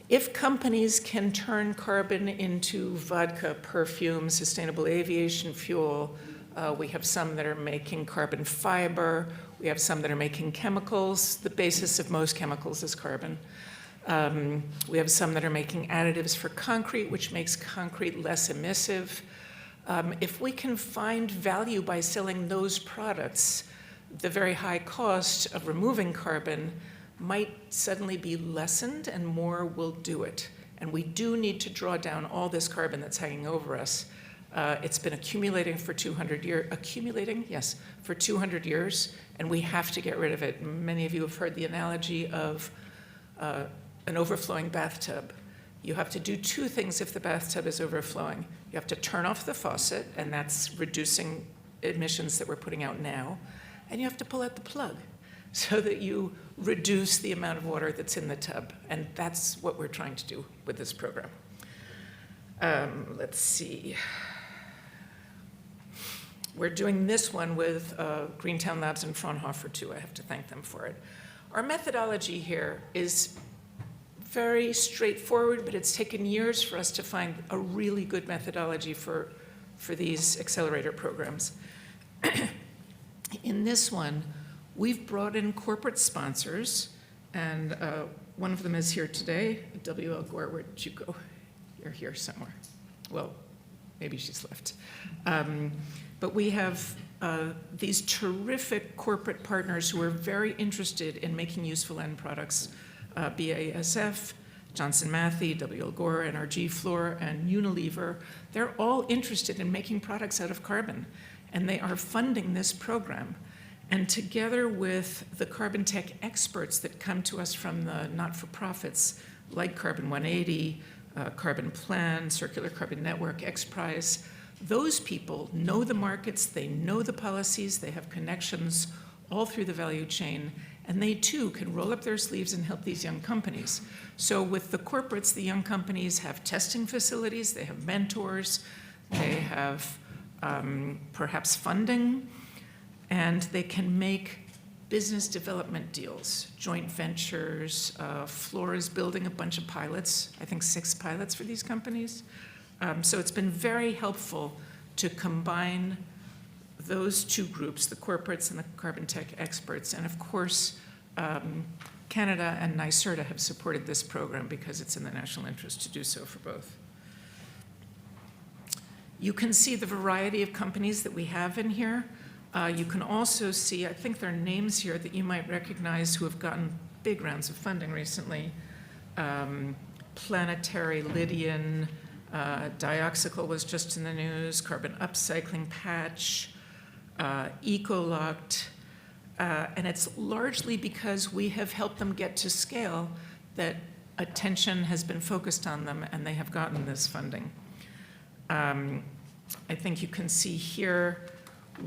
If companies can turn carbon into vodka, perfume, sustainable aviation fuel, we have some that are making carbon fiber, we have some that are making chemicals. The basis of most chemicals is carbon. We have some that are making additives for concrete, which makes concrete less emissive. If we can find value by selling those products, the very high cost of removing carbon might suddenly be lessened and more will do it. And we do need to draw down all this carbon that's hanging over us. It's been accumulating for 200 years, yes, for 200 years, and we have to get rid of it. Many of you have heard the analogy of an overflowing bathtub. You have to do two things if the bathtub is overflowing. You have to turn off the faucet, and that's reducing emissions that we're putting out now, and you have to pull out the plug so that you reduce the amount of water that's in the tub, and that's what we're trying to do with this program. Let's see. We're doing this one with Greentown Labs and Fraunhofer too. I have to thank them for it. Our methodology here is very straightforward, but it's taken years for us to find a really good methodology for these accelerator programs. In this one, we've brought in corporate sponsors, and one of them is here today. W.L. Gore, where did you go? You're here somewhere. Well, maybe she's left. But we have these terrific corporate partners who are very interested in making useful end products. BASF, Johnson Matthey, W.L. Gore, NRG Fluor, and Unilever. They're all interested in making products out of carbon, and they are funding this program. And together with the Cleantech experts that come to us from the not-for-profits, like Carbon 180, Carbon Plan, Circular Carbon Network, XPRIZE, those people know the markets, they know the policies, they have connections all through the value chain, and they too can roll up their sleeves and help these young companies. So with the corporates, the young companies have testing facilities, they have mentors, they have perhaps funding, and they can make business development deals, joint ventures. Fluor is building a bunch of pilots, I think 6 pilots for these companies. So it's been very helpful to combine those two groups, the corporates and the Cleantech experts. And of course, Canada and NYSERDA have supported this program because it's in the national interest to do so for both. You can see the variety of companies that we have in here. You can also see, I think there are names here that you might recognize who have gotten big rounds of funding recently. Planetary, Lydian, Dioxical was just in the news, Carbon Upcycling Patch, Ecolocked, and it's largely because we have helped them get to scale that attention has been focused on them and they have gotten this funding. I think you can see here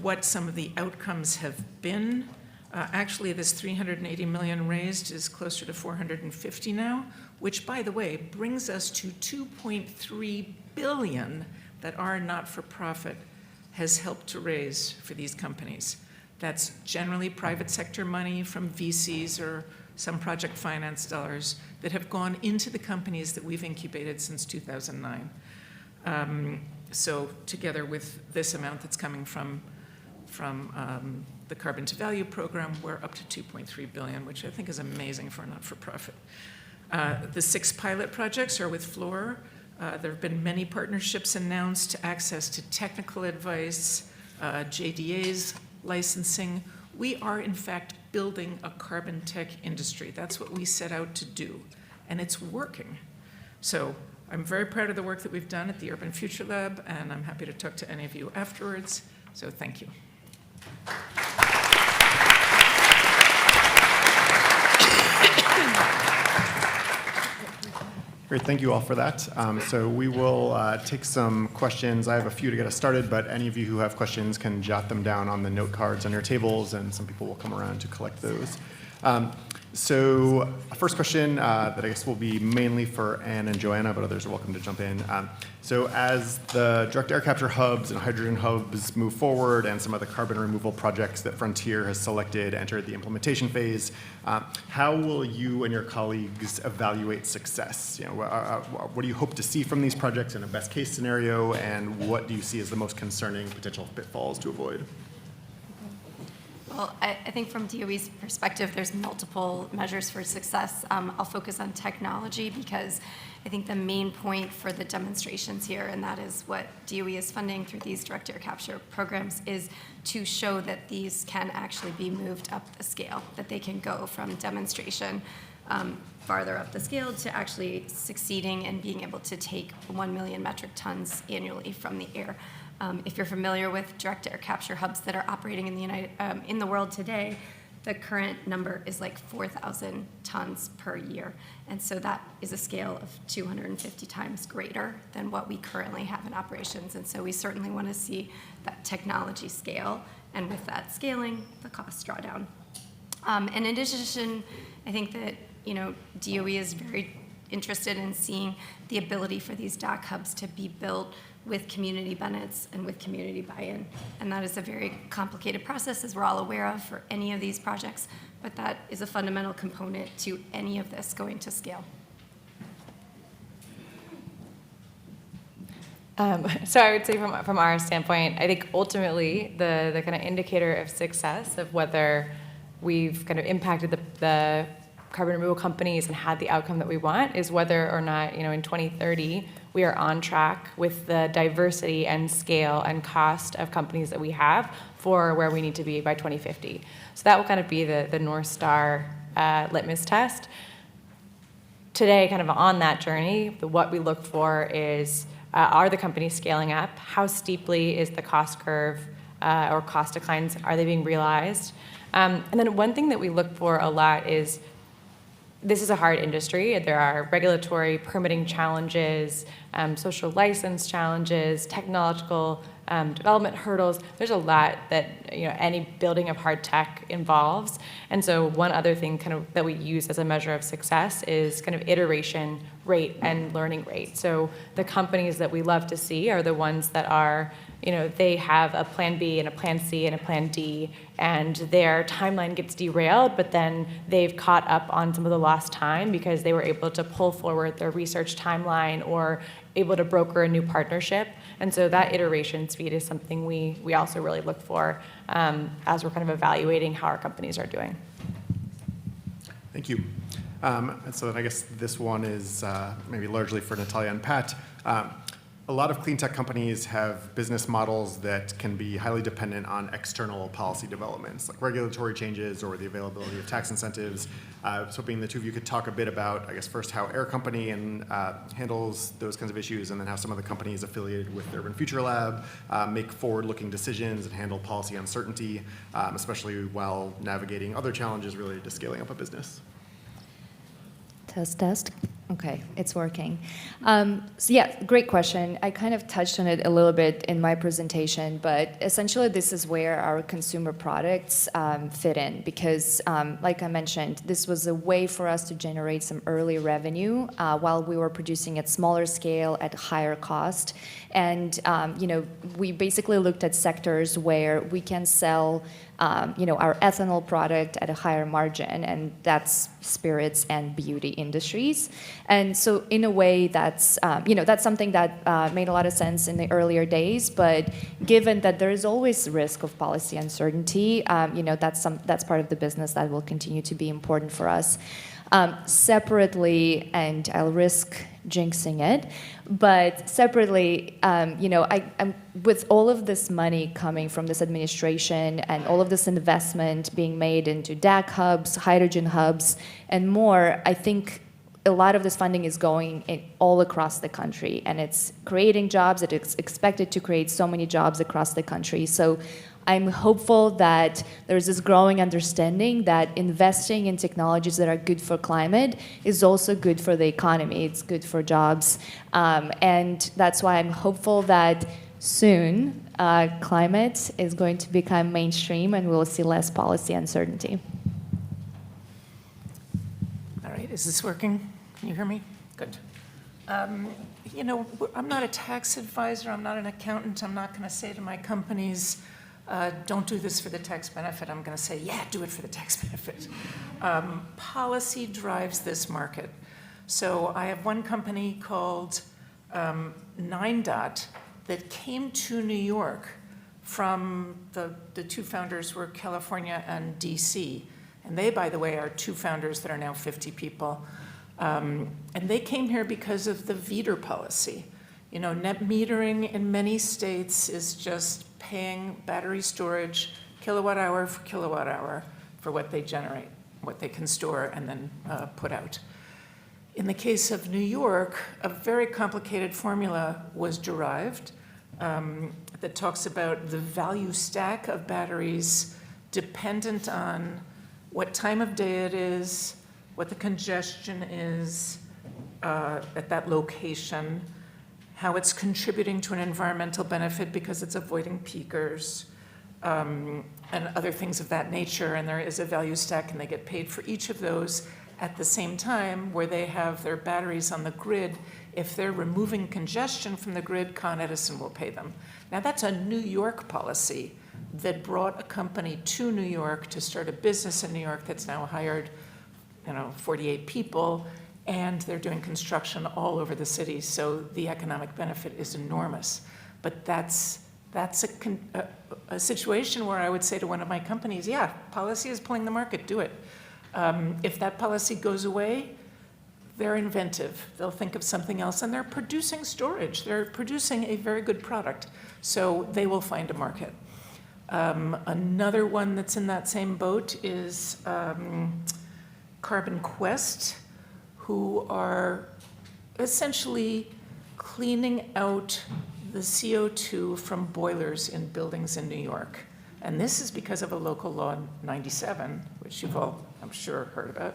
what some of the outcomes have been. Actually, this 380 million raised is closer to 450 now, which, by the way, brings us to 2.3 billion that our not-for-profit has helped to raise for these companies. That's generally private sector money from VCs or some project finance dollars that have gone into the companies that we've incubated since 2009. So together with this amount that's coming from the Carbon to Value program, we're up to 2.3 billion, which I think is amazing for a not-for-profit. The 6 pilot projects are with Fluor. There have been many partnerships announced, access to technical advice, JDA's licensing. We are, in fact, building a carbon tech industry. That's what we set out to do, and it's working. So I'm very proud of the work that we've done at the Urban Future Lab, and I'm happy to talk to any of you afterwards. So thank you. Great, thank you all for that. So we will take some questions. I have a few to get us started, but any of you who have questions can jot them down on the note cards on your tables, and some people will come around to collect those. So first question that I guess will be mainly for Anne and Joanna, but others are welcome to jump in. So as the direct air capture hubs and hydrogen hubs move forward and some of the carbon removal projects that Frontier has selected enter the implementation phase, how will you and your colleagues evaluate success? You know, what do you hope to see from these projects in a best case scenario, and what do you see as the most concerning potential pitfalls to avoid? Well, I think from DOE's perspective, there's multiple measures for success. I'll focus on technology because I think the main point for the demonstrations here, and that is what DOE is funding through these direct air capture programs, is to show that these can actually be moved up the scale, that they can go from demonstration farther up the scale to actually succeeding and being able to take 1 million metric tons annually from the air. If you're familiar with direct air capture hubs that are operating in the world today, the current number is like 4,000 tons per year. And so that is a scale of 250 times greater than what we currently have in operations. And so we certainly want to see that technology scale, and with that scaling, the cost drawdown. And in addition, I think that DOE is very interested in seeing the ability for these DAC hubs to be built with community benefits and with community buy-in. And that is a very complicated process, as we're all aware of, for any of these projects, but that is a fundamental component to any of this going to scale. So I would say from our standpoint, I think ultimately the kind of indicator of success of whether we've kind of impacted the carbon removal companies and had the outcome that we want is whether or not, in 2030, we are on track with the diversity and scale and cost of companies that we have for where we need to be by 2050. So that will kind of be the North Star litmus test. Today, kind of on that journey, what we look for is, are the companies scaling up? How steeply is the cost curve or cost declines, are they being realized? And then one thing that we look for a lot is, this is a hard industry. There are regulatory permitting challenges, social license challenges, technological development hurdles. There's a lot that any building of hard tech involves. And so one other thing kind of that we use as a measure of success is kind of iteration rate and learning rate. So the companies that we love to see are the ones that are, they have a plan B and a plan C and a plan D, and their timeline gets derailed, but then they've caught up on some of the lost time because they were able to pull forward their research timeline or able to broker a new partnership. And so that iteration speed is something we also really look for as we're kind of evaluating how our companies are doing. Thank you. And so then I guess this one is maybe largely for Natalia and Pat. A lot of clean tech companies have business models that can be highly dependent on external policy developments, like regulatory changes or the availability of tax incentives. I was hoping the two of you could talk a bit about, I guess, first how Air Company handles those kinds of issues, and then how some of the companies affiliated with the Urban Future Lab make forward-looking decisions and handle policy uncertainty, especially while navigating other challenges related to scaling up a business. Test. Okay, it's working. So yeah, great question. I kind of touched on it a little bit in my presentation, but essentially this is where our consumer products fit in, because like I mentioned, this was a way for us to generate some early revenue while we were producing at smaller scale at higher cost. And we basically looked at sectors where we can sell our ethanol product at a higher margin, and that's spirits and beauty industries. And so in a way, that's something that made a lot of sense in the earlier days, but given that there is always risk of policy uncertainty, that's part of the business that will continue to be important for us. Separately, and I'll risk jinxing it, but separately, I'm with all of this money coming from this administration and all of this investment being made into DAC hubs, hydrogen hubs, and more, I think a lot of this funding is going all across the country, and it's creating jobs. It's expected to create so many jobs across the country. So I'm hopeful that there's this growing understanding that investing in technologies that are good for climate is also good for the economy. It's good for jobs. And that's why I'm hopeful that soon climate is going to become mainstream and we'll see less policy uncertainty. All right, is this working? Can you hear me? Good. I'm not a tax advisor. I'm not an accountant. I'm not going to say to my companies, don't do this for the tax benefit. I'm going to say, yeah, do it for the tax benefit. Policy drives this market. So I have one company called 9 Dot that came to New York from the two founders were California and DC. And they, by the way, are two founders that are now 50 people. And they came here because of the VETR policy. You know, net metering in many states is just paying battery storage kilowatt hour for what they generate, what they can store and then put out. In the case of New York, a very complicated formula was derived that talks about the value stack of batteries dependent on what time of day it is, what the congestion is at that location, how it's contributing to an environmental benefit because it's avoiding peakers, and other things of that nature. And there is a value stack, and they get paid for each of those at the same time where they have their batteries on the grid. If they're removing congestion from the grid, Con Edison will pay them. Now, that's a New York policy that brought a company to New York to start a business in New York that's now hired, 48 people, and they're doing construction all over the city, so the economic benefit is enormous. But that's a situation where I would say to one of my companies, yeah, policy is pulling the market, do it. If that policy goes away, they're inventive. They'll think of something else, and they're producing storage. They're producing a very good product, so they will find a market. Another one that's in that same boat is Carbon Quest, who are essentially cleaning out the CO2 from boilers in buildings in New York. And this is because of a local law 97, which you've all, I'm sure, heard about.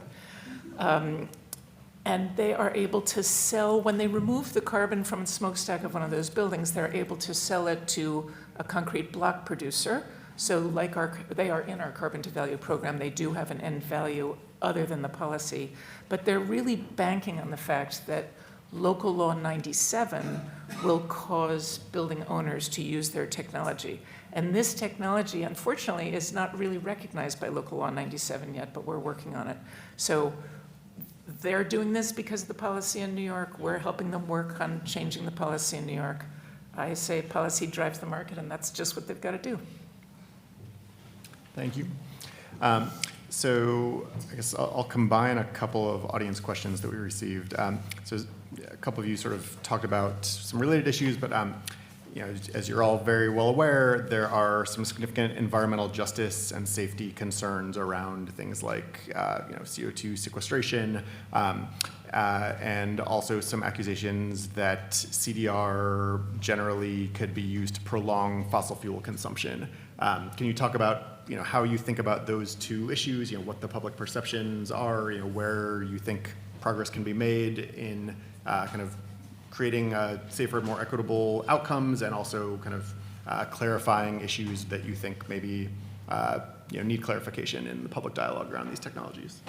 And they are able to sell, when they remove the carbon from the smokestack of one of those buildings, they're able to sell it to a concrete block producer. So like they are in our carbon to value program, they do have an end value other than the policy, but they're really banking on the fact that local law 97 will cause building owners to use their technology. And this technology, unfortunately, is not really recognized by local law 97 yet, but we're working on it. So they're doing this because of the policy in New York. We're helping them work on changing the policy in New York. I say policy drives the market, and that's just what they've got to do. Thank you. So I guess I'll combine a couple of audience questions that we received. So a couple of you sort of talked about some related issues, but as you're all very well aware, there are some significant environmental justice and safety concerns around things like CO2 sequestration, and also some accusations that CDR generally could be used to prolong fossil fuel consumption. Can you talk about how you think about those two issues, what the public perceptions are, where you think progress can be made in kind of creating safer, more equitable outcomes, and also kind of clarifying issues that you think maybe need clarification in the public dialogue around these technologies?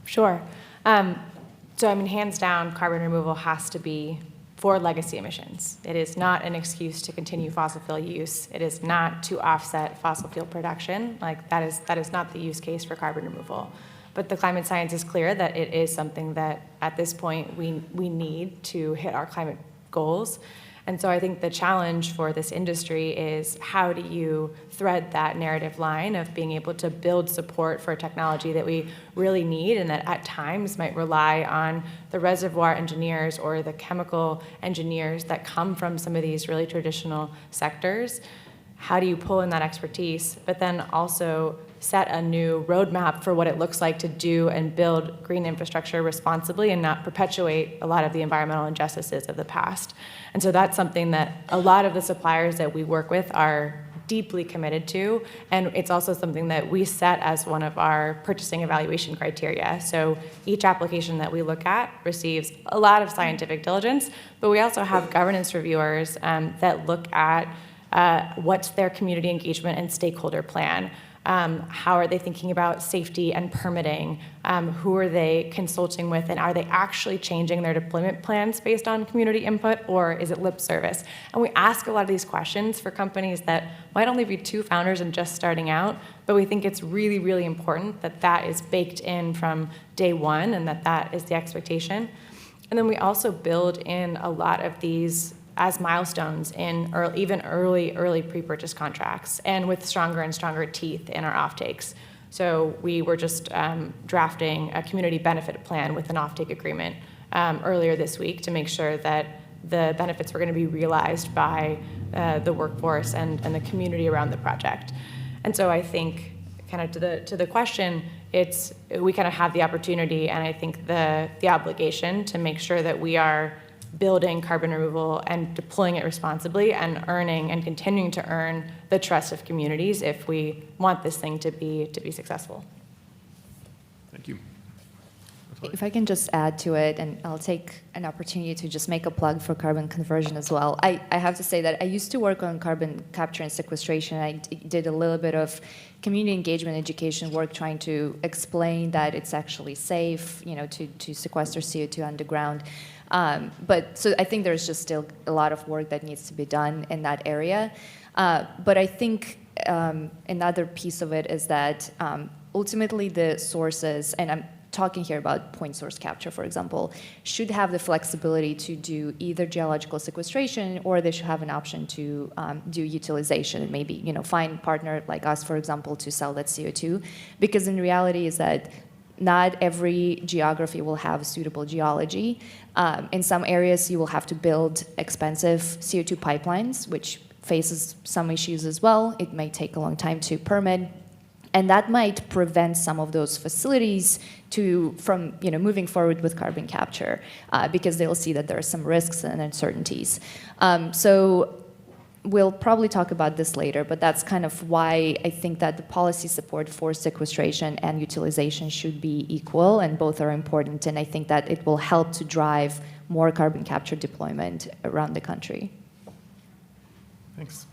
Sure. So hands down, carbon removal has to be for legacy emissions. It is not an excuse to continue fossil fuel use. It is not to offset fossil fuel production. That is not the use case for carbon removal. But the climate science is clear that it is something that at this point we need to hit our climate goals. And so I think the challenge for this industry is how do you thread that narrative line of being able to build support for a technology that we really need and that at times might rely on the reservoir engineers or the chemical engineers that come from some of these really traditional sectors. How do you pull in that expertise, but then also set a new roadmap for what it looks like to do and build green infrastructure responsibly and not perpetuate a lot of the environmental injustices of the past? And so that's something that a lot of the suppliers that we work with are deeply committed to, and it's also something that we set as one of our purchasing evaluation criteria. So each application that we look at receives a lot of scientific diligence, but we also have governance reviewers that look at what's their community engagement and stakeholder plan. How are they thinking about safety and permitting? Who are they consulting with? And are they actually changing their deployment plans based on community input, or is it lip service? And we ask a lot of these questions for companies that might only be two founders and just starting out, but we think it's really, really important that that is baked in from day one and that that is the expectation. And then we also build in a lot of these as milestones in even early pre-purchase contracts, and with stronger and stronger teeth in our offtakes. So we were just drafting a community benefit plan with an offtake agreement earlier this week to make sure that the benefits were going to be realized by the workforce and the community around the project. And so I think, kind of to the question, we kind of have the opportunity and I think the obligation to make sure that we are building carbon removal and deploying it responsibly and earning and continuing to earn the trust of communities if we want this thing to be successful. Thank you. If I can just add to it, and I'll take an opportunity to just make a plug for carbon conversion as well. I have to say that I used to work on carbon capture and sequestration. I did a little bit of community engagement education work trying to explain that it's actually safe, to sequester CO2 underground. But so I think there's just still a lot of work that needs to be done in that area. But I think another piece of it is that ultimately the sources, and I'm talking here about point source capture, for example, should have the flexibility to do either geological sequestration, or they should have an option to do utilization and maybe find a partner like us, for example, to sell that CO2. Because in reality is that not every geography will have suitable geology. In some areas, you will have to build expensive CO2 pipelines, which faces some issues as well. It may take a long time to permit. And that might prevent some of those facilities from moving forward with carbon capture because they'll see that there are some risks and uncertainties. So we'll probably talk about this later, but that's kind of why I think that the policy support for sequestration and utilization should be equal, and both are important. And I think that it will help to drive more carbon capture deployment around the country. Thanks.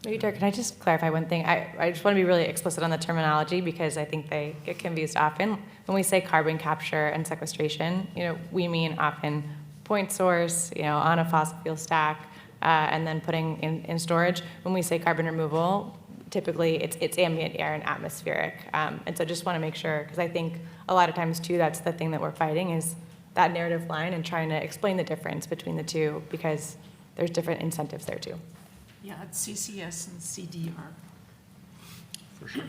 Maybe, Derek, can I just clarify one thing? I just want to be really explicit on the terminology because I think they get confused often. When we say carbon capture and sequestration, we mean often point source, on a fossil fuel stack, and then putting in storage. When we say carbon removal, typically it's ambient air and atmospheric. And so just want to make sure, because I think a lot of times too, that's the thing that we're fighting is that narrative line and trying to explain the difference between the two because there's different incentives there too. Yeah, it's CCS and CDR. For sure.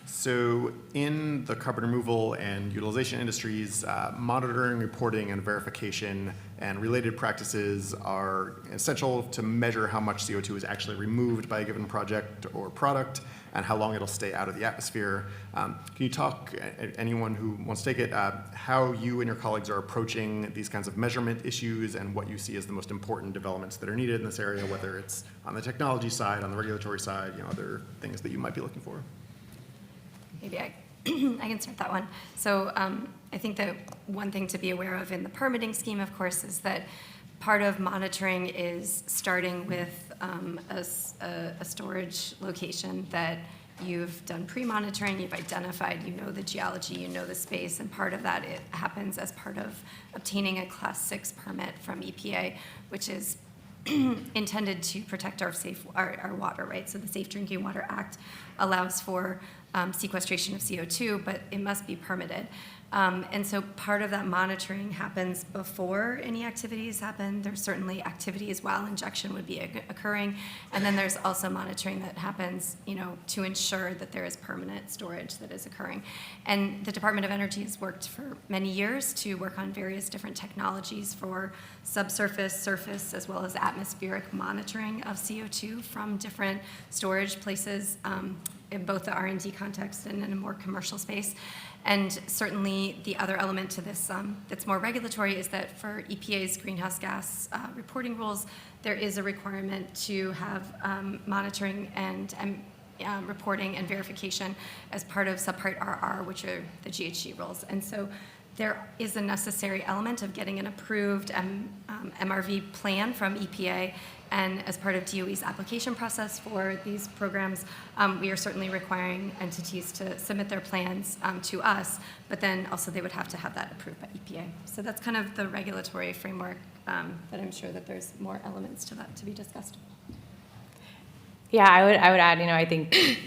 So in the carbon removal and utilization industries, monitoring, reporting, and verification and related practices are essential to measure how much CO2 is actually removed by a given project or product and how long it'll stay out of the atmosphere. Can you talk, anyone who wants to take it, how you and your colleagues are approaching these kinds of measurement issues and what you see as the most important developments that are needed in this area, whether it's on the technology side, on the regulatory side, other things that you might be looking for? Maybe I can start that one. So I think that one thing to be aware of in the permitting scheme, of course, is that part of monitoring is starting with a storage location that you've done pre-monitoring, you've identified, the geology, the space, and part of that it happens as part of obtaining a Class 6 permit from EPA, which is intended to protect our water, right? So the Safe Drinking Water Act allows for sequestration of CO2, but it must be permitted. And so part of that monitoring happens before any activities happen. There's certainly activities while injection would be occurring. And then there's also monitoring that happens, to ensure that there is permanent storage that is occurring. And the Department of Energy has worked for many years to work on various different technologies for subsurface, surface, as well as atmospheric monitoring of CO2 from different storage places in both the R&D context and in a more commercial space. And certainly the other element to this that's more regulatory is that for EPA's greenhouse gas reporting rules, there is a requirement to have monitoring and reporting and verification as part of subpart RR, which are the GHG rules. And so there is a necessary element of getting an approved MRV plan from EPA. And as part of DOE's application process for these programs, we are certainly requiring entities to submit their plans to us, but then also they would have to have that approved by EPA. So that's kind of the regulatory framework, but I'm sure that there's more elements to that to be discussed. Yeah, I would add, I think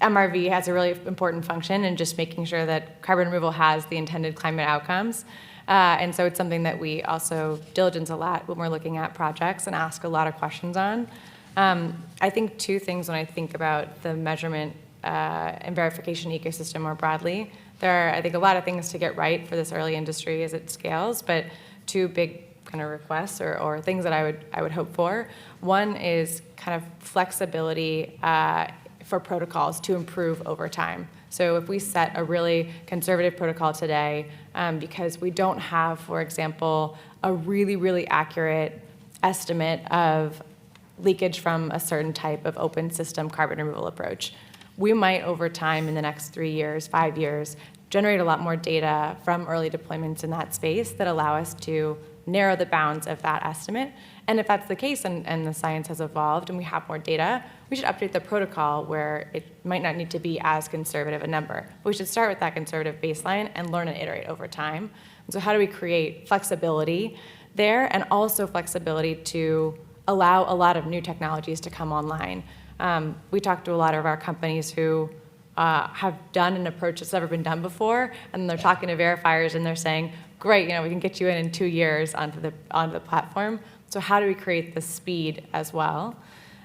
MRV has a really important function in just making sure that carbon removal has the intended climate outcomes. And so it's something that we also diligence a lot when we're looking at projects and ask a lot of questions on. I think two things when I think about the measurement and verification ecosystem more broadly. There are, I think, a lot of things to get right for this early industry as it scales, but two big kind of requests or things that I would hope for. One is kind of flexibility for protocols to improve over time. So if we set a really conservative protocol today, because we don't have, for example, a really, really accurate estimate of leakage from a certain type of open system carbon removal approach, we might over time in the next 3 years, 5 years, generate a lot more data from early deployments in that space that allow us to narrow the bounds of that estimate. And if that's the case and the science has evolved and we have more data, we should update the protocol where it might not need to be as conservative a number. But we should start with that conservative baseline and learn and iterate over time. And so how do we create flexibility there and also flexibility to allow a lot of new technologies to come online? We talked to a lot of our companies who have done an approach that's never been done before, and they're talking to verifiers and they're saying, great, we can get you in 2 years onto the platform. So how do we create the speed as well?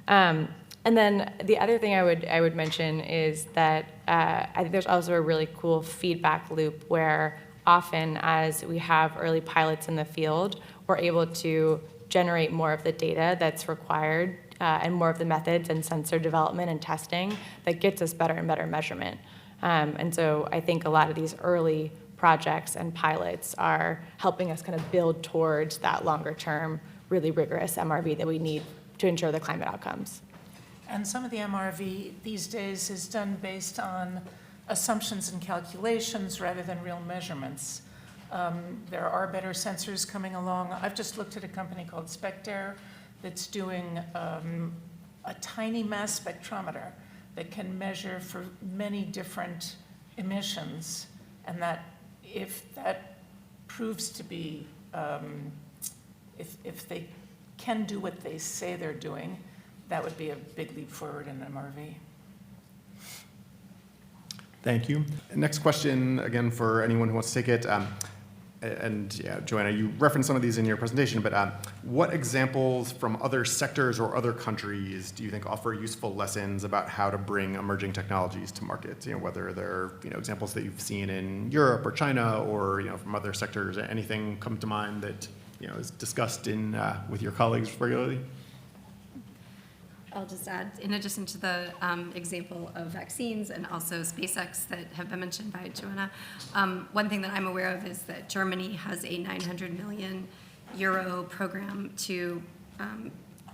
And then the other thing I would mention is that I think there's also a really cool feedback loop where often as we have early pilots in the field, we're able to generate more of the data that's required and more of the methods and sensor development and testing that gets us better and better measurement. And so I think a lot of these early projects and pilots are helping us kind of build towards that longer term, really rigorous MRV that we need to ensure the climate outcomes. And some of the MRV these days is done based on assumptions and calculations rather than real measurements. There are better sensors coming along. I've just looked at a company called Sept that's doing a tiny mass spectrometer that can measure for many different emissions, and that if that proves to be, if they can do what they say they're doing, that would be a big leap forward in MRV. Thank you. Next question, again, for anyone who wants to take it. And yeah, Joanna, you referenced some of these in your presentation, but what examples from other sectors or other countries do you think offer useful lessons about how to bring emerging technologies to market? Whether they're examples that you've seen in Europe or China or from other sectors. Anything come to mind that is discussed in with your colleagues regularly? I'll just add, in addition to the example of vaccines and also SpaceX that have been mentioned by Joanna, one thing that I'm aware of is that Germany has a 900 million euro program to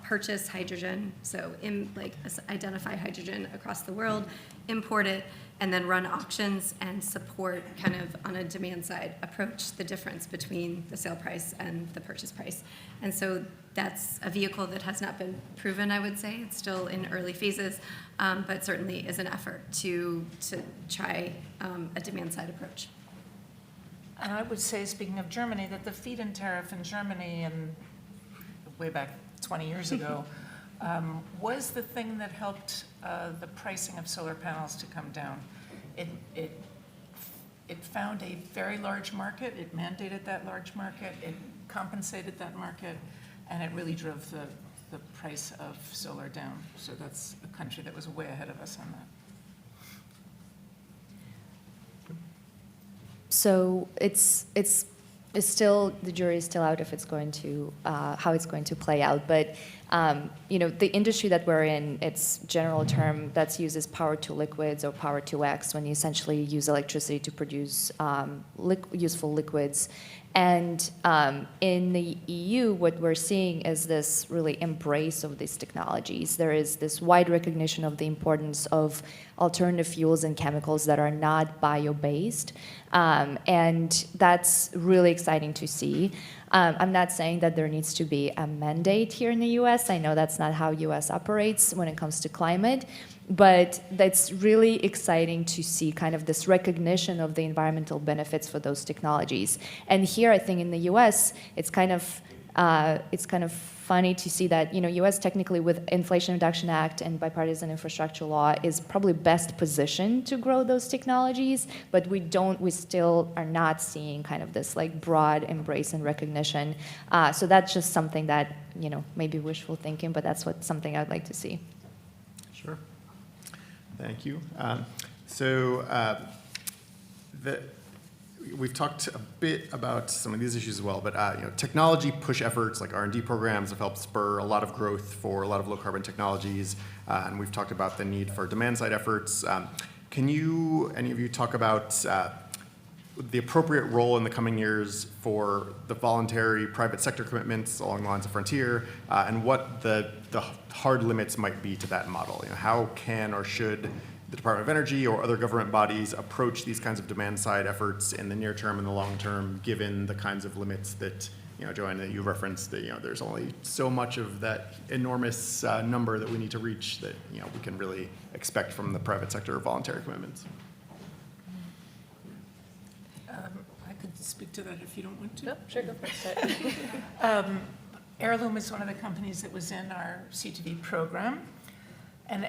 purchase hydrogen, so identify hydrogen across the world, import it, and then run auctions and support kind of on a demand side approach the difference between the sale price and the purchase price. And so that's a vehicle that has not been proven, I would say. It's still in early phases, but certainly is an effort to try a demand side approach. And I would say, speaking of Germany, that the feed-in tariff in Germany, and way back 20 years ago, was the thing that helped the pricing of solar panels to come down. It found a very large market, it mandated that large market, it compensated that market, and it really drove the price of solar down. So that's a country that was way ahead of us on that. So it's still, the jury is still out if it's going to how it's going to play out. But the industry that we're in, its general term that's used is power to liquids or power to X, when you essentially use electricity to produce useful liquids. And in the EU, what we're seeing is this really embrace of these technologies. There is this wide recognition of the importance of alternative fuels and chemicals that are not bio-based. And that's really exciting to see. I'm not saying that there needs to be a mandate here in the US. I know that's not how US operates when it comes to climate. But that's really exciting to see kind of this recognition of the environmental benefits for those technologies. And here, I think in the US, it's kind of It's kind of funny to see that, U.S. technically with Inflation Reduction Act and bipartisan infrastructure law is probably best positioned to grow those technologies, but we still are not seeing kind of this like broad embrace and recognition. So that's just something that, maybe wishful thinking, but that's something I'd like to see. Sure. Thank you. We've talked a bit about some of these issues as well, but technology push efforts like R&D programs have helped spur a lot of growth for a lot of low carbon technologies, and we've talked about the need for demand side efforts. Can any of you talk about the appropriate role in the coming years for the voluntary private sector commitments along the lines of Frontier, and what the hard limits might be to that model? How can or should the Department of Energy or other government bodies approach these kinds of demand side efforts in the near term and the long term, given the kinds of limits that, Joanna, you referenced, that, there's only so much of that enormous number that we need to reach that, we can really expect from the private sector voluntary commitments. I could speak to that if you don't want to. No, sure, go for it. Heirloom is one of the companies that was in our C2V program. And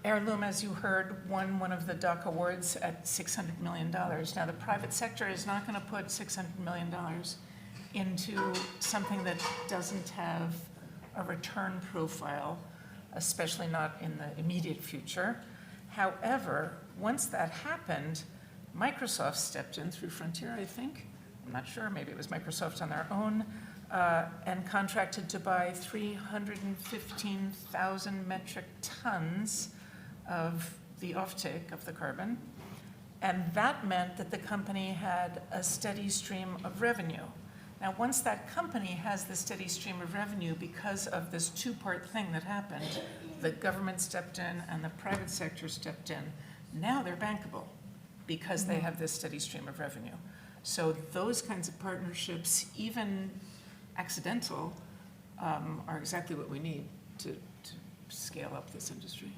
Heirloom, as you heard, won one of the DOC awards at $600 million. Now, the private sector is not going to put $600 million into something that doesn't have a return profile, especially not in the immediate future. However, once that happened, Microsoft stepped in through Frontier, I think. I'm not sure, maybe it was Microsoft on their own, and contracted to buy 315,000 metric tons of the offtake of the carbon. And that meant that the company had a steady stream of revenue. Now, once that company has the steady stream of revenue because of this two-part thing that happened, the government stepped in and the private sector stepped in, now they're bankable because they have this steady stream of revenue. So those kinds of partnerships, even accidental, are exactly what we need to scale up this industry.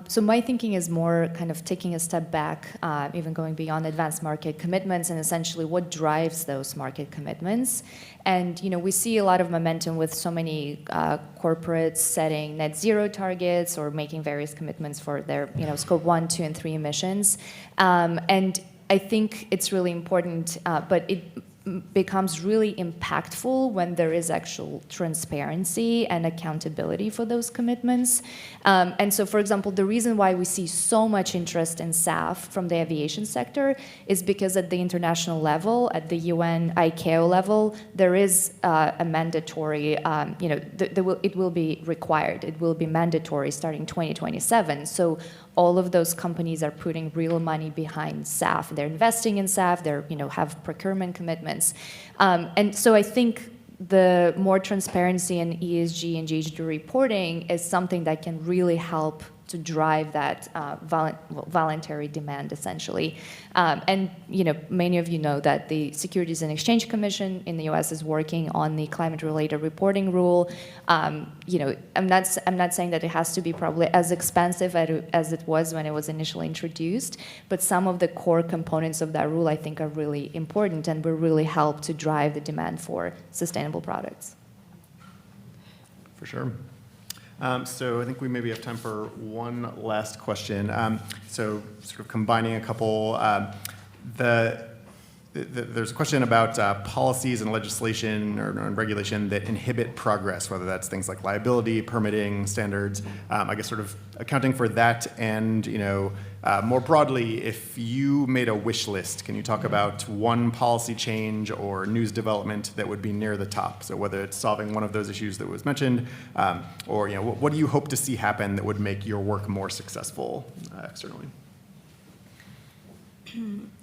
So my thinking is more kind of taking a step back, even going beyond advanced market commitments, and essentially what drives those market commitments. And we see a lot of momentum with so many corporates setting net zero targets or making various commitments for their scope 1, 2, and 3 emissions. And I think it's really important, but it becomes really impactful when there is actual transparency and accountability for those commitments. And so, for example, the reason why we see so much interest in SAF from the aviation sector is because at the international level, at the UN ICAO level, there is a mandatory, it will be required, it will be mandatory starting 2027. So all of those companies are putting real money behind SAF. They're investing in SAF. They're, have procurement commitments. And so I think the more transparency in ESG and GHG reporting is something that can really help to drive that voluntary demand, essentially. And many of you know that the Securities and Exchange Commission in the U.S. is working on the climate-related reporting rule. I'm not saying that it has to be probably as expensive as it was when it was initially introduced, but some of the core components of that rule I think are really important and will really help to drive the demand for sustainable products. For sure. So I think we maybe have time for one last question. So sort of combining a couple, there's a question about policies and legislation or regulation that inhibit progress, whether that's things like liability, permitting, standards. I guess sort of accounting for that, and more broadly, if you made a wish list, can you talk about one policy change or news development that would be near the top? So whether it's solving one of those issues that was mentioned, or what do you hope to see happen that would make your work more successful externally?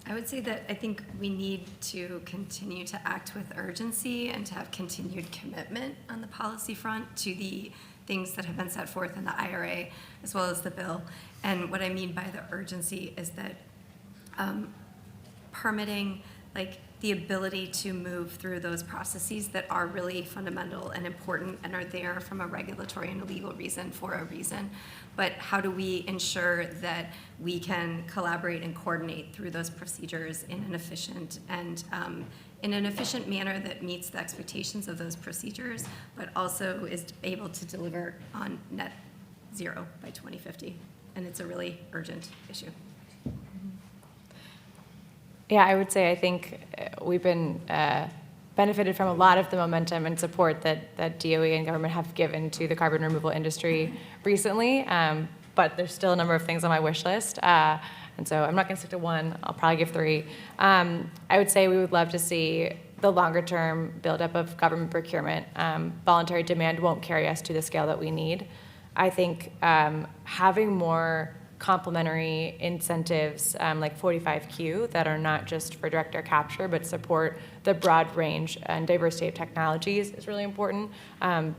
I would say that I think we need to continue to act with urgency and to have continued commitment on the policy front to the things that have been set forth in the IRA as well as the bill. And what I mean by the urgency is that permitting, like the ability to move through those processes that are really fundamental and important and are there from a regulatory and a legal reason for a reason. But how do we ensure that we can collaborate and coordinate through those procedures in an efficient and in an efficient manner that meets the expectations of those procedures, but also is able to deliver on net zero by 2050. And it's a really urgent issue. Yeah, I would say I think we've been benefited from a lot of the momentum and support that DOE and government have given to the carbon removal industry recently, but there's still a number of things on my wish list. And so I'm not going to stick to one. I'll probably give three. I would say we would love to see the longer-term buildup of government procurement. Voluntary demand won't carry us to the scale that we need. I think having more complementary incentives like 45Q that are not just for direct air capture but support the broad range and diversity of technologies is really important,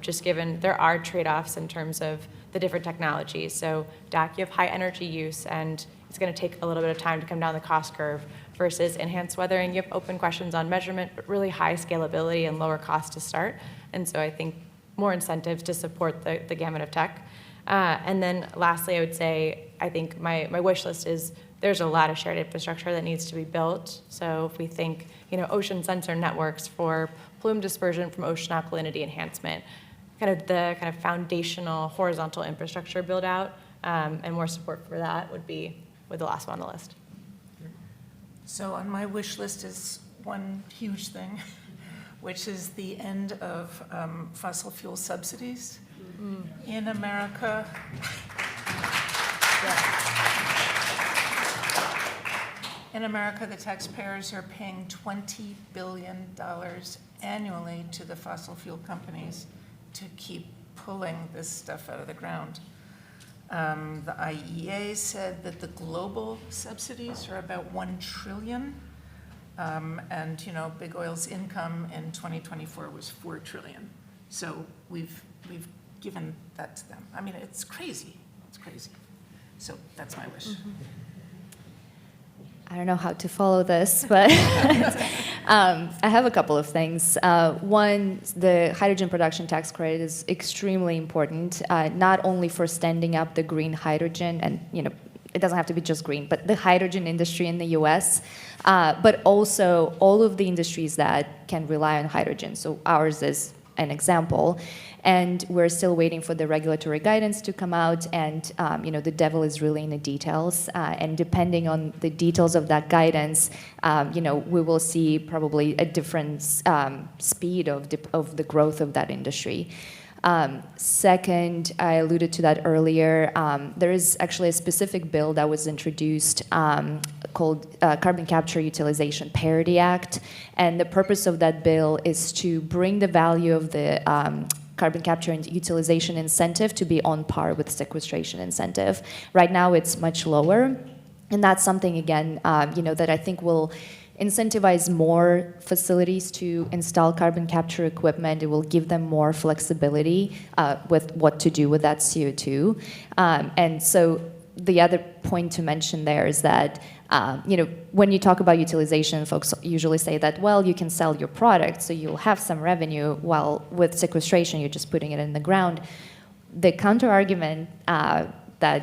just given there are trade-offs in terms of the different technologies. So DAC, you have high energy use and it's going to take a little bit of time to come down the cost curve, versus enhanced weathering, you have open questions on measurement but really high scalability and lower cost to start. And so I think more incentives to support the gamut of tech. And then lastly, I would say, I think my wish list is there's a lot of shared infrastructure that needs to be built. So if we think, ocean sensor networks for plume dispersion from ocean alkalinity enhancement, kind of foundational horizontal infrastructure build out, and more support for that would be the last one on the list. So on my wish list is one huge thing, which is the end of fossil fuel subsidies in America. In America, the taxpayers are paying $20 billion annually to the fossil fuel companies to keep pulling this stuff out of the ground. The IEA said that the global subsidies are about $1 trillion. And big oil's income in 2024 was $4 trillion. So we've given that to them. I mean, it's crazy. It's crazy. So that's my wish. I don't know how to follow this, but I have a couple of things. One, the hydrogen production tax credit is extremely important, not only for standing up the green hydrogen, and it doesn't have to be just green, but the hydrogen industry in the US, but also all of the industries that can rely on hydrogen. So ours is an example. And we're still waiting for the regulatory guidance to come out, and the devil is really in the details. And depending on the details of that guidance, we will see probably a different speed of the growth of that industry. Second, I alluded to that earlier. There is actually a specific bill that was introduced called Carbon Capture Utilization Parity Act, and the purpose of that bill is to bring the value of the carbon capture and utilization incentive to be on par with sequestration incentive. Right now, it's much lower, and that's something, again, that I think will incentivize more facilities to install carbon capture equipment. It will give them more flexibility with what to do with that CO2. And so the other point to mention there is that when you talk about utilization, folks usually say that, well, you can sell your product, so you'll have some revenue, while with sequestration, you're just putting it in the ground. The counter-argument that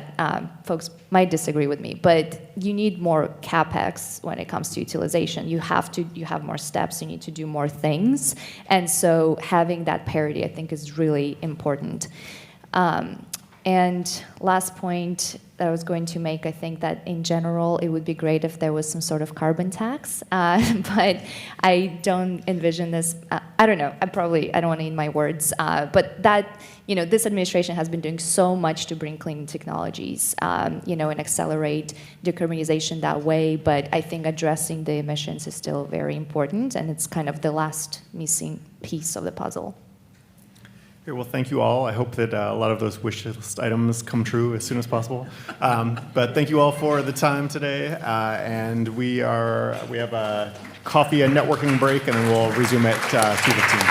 folks might disagree with me, but you need more CapEx when it comes to utilization. You have more steps, you need to do more things. And so having that parity, I think, is really important. And last point that I was going to make, I think that in general, it would be great if there was some sort of carbon tax, but I don't envision this. I don't know, I don't want to eat my words, but that, this administration has been doing so much to bring clean technologies, and accelerate decarbonization that way, but I think addressing the emissions is still very important, and it's kind of the last missing piece of the puzzle. Okay, well, thank you all. I hope that a lot of those wish list items come true as soon as possible. But thank you all for the time today. And we have a coffee and networking break, and then we'll resume at 2:15.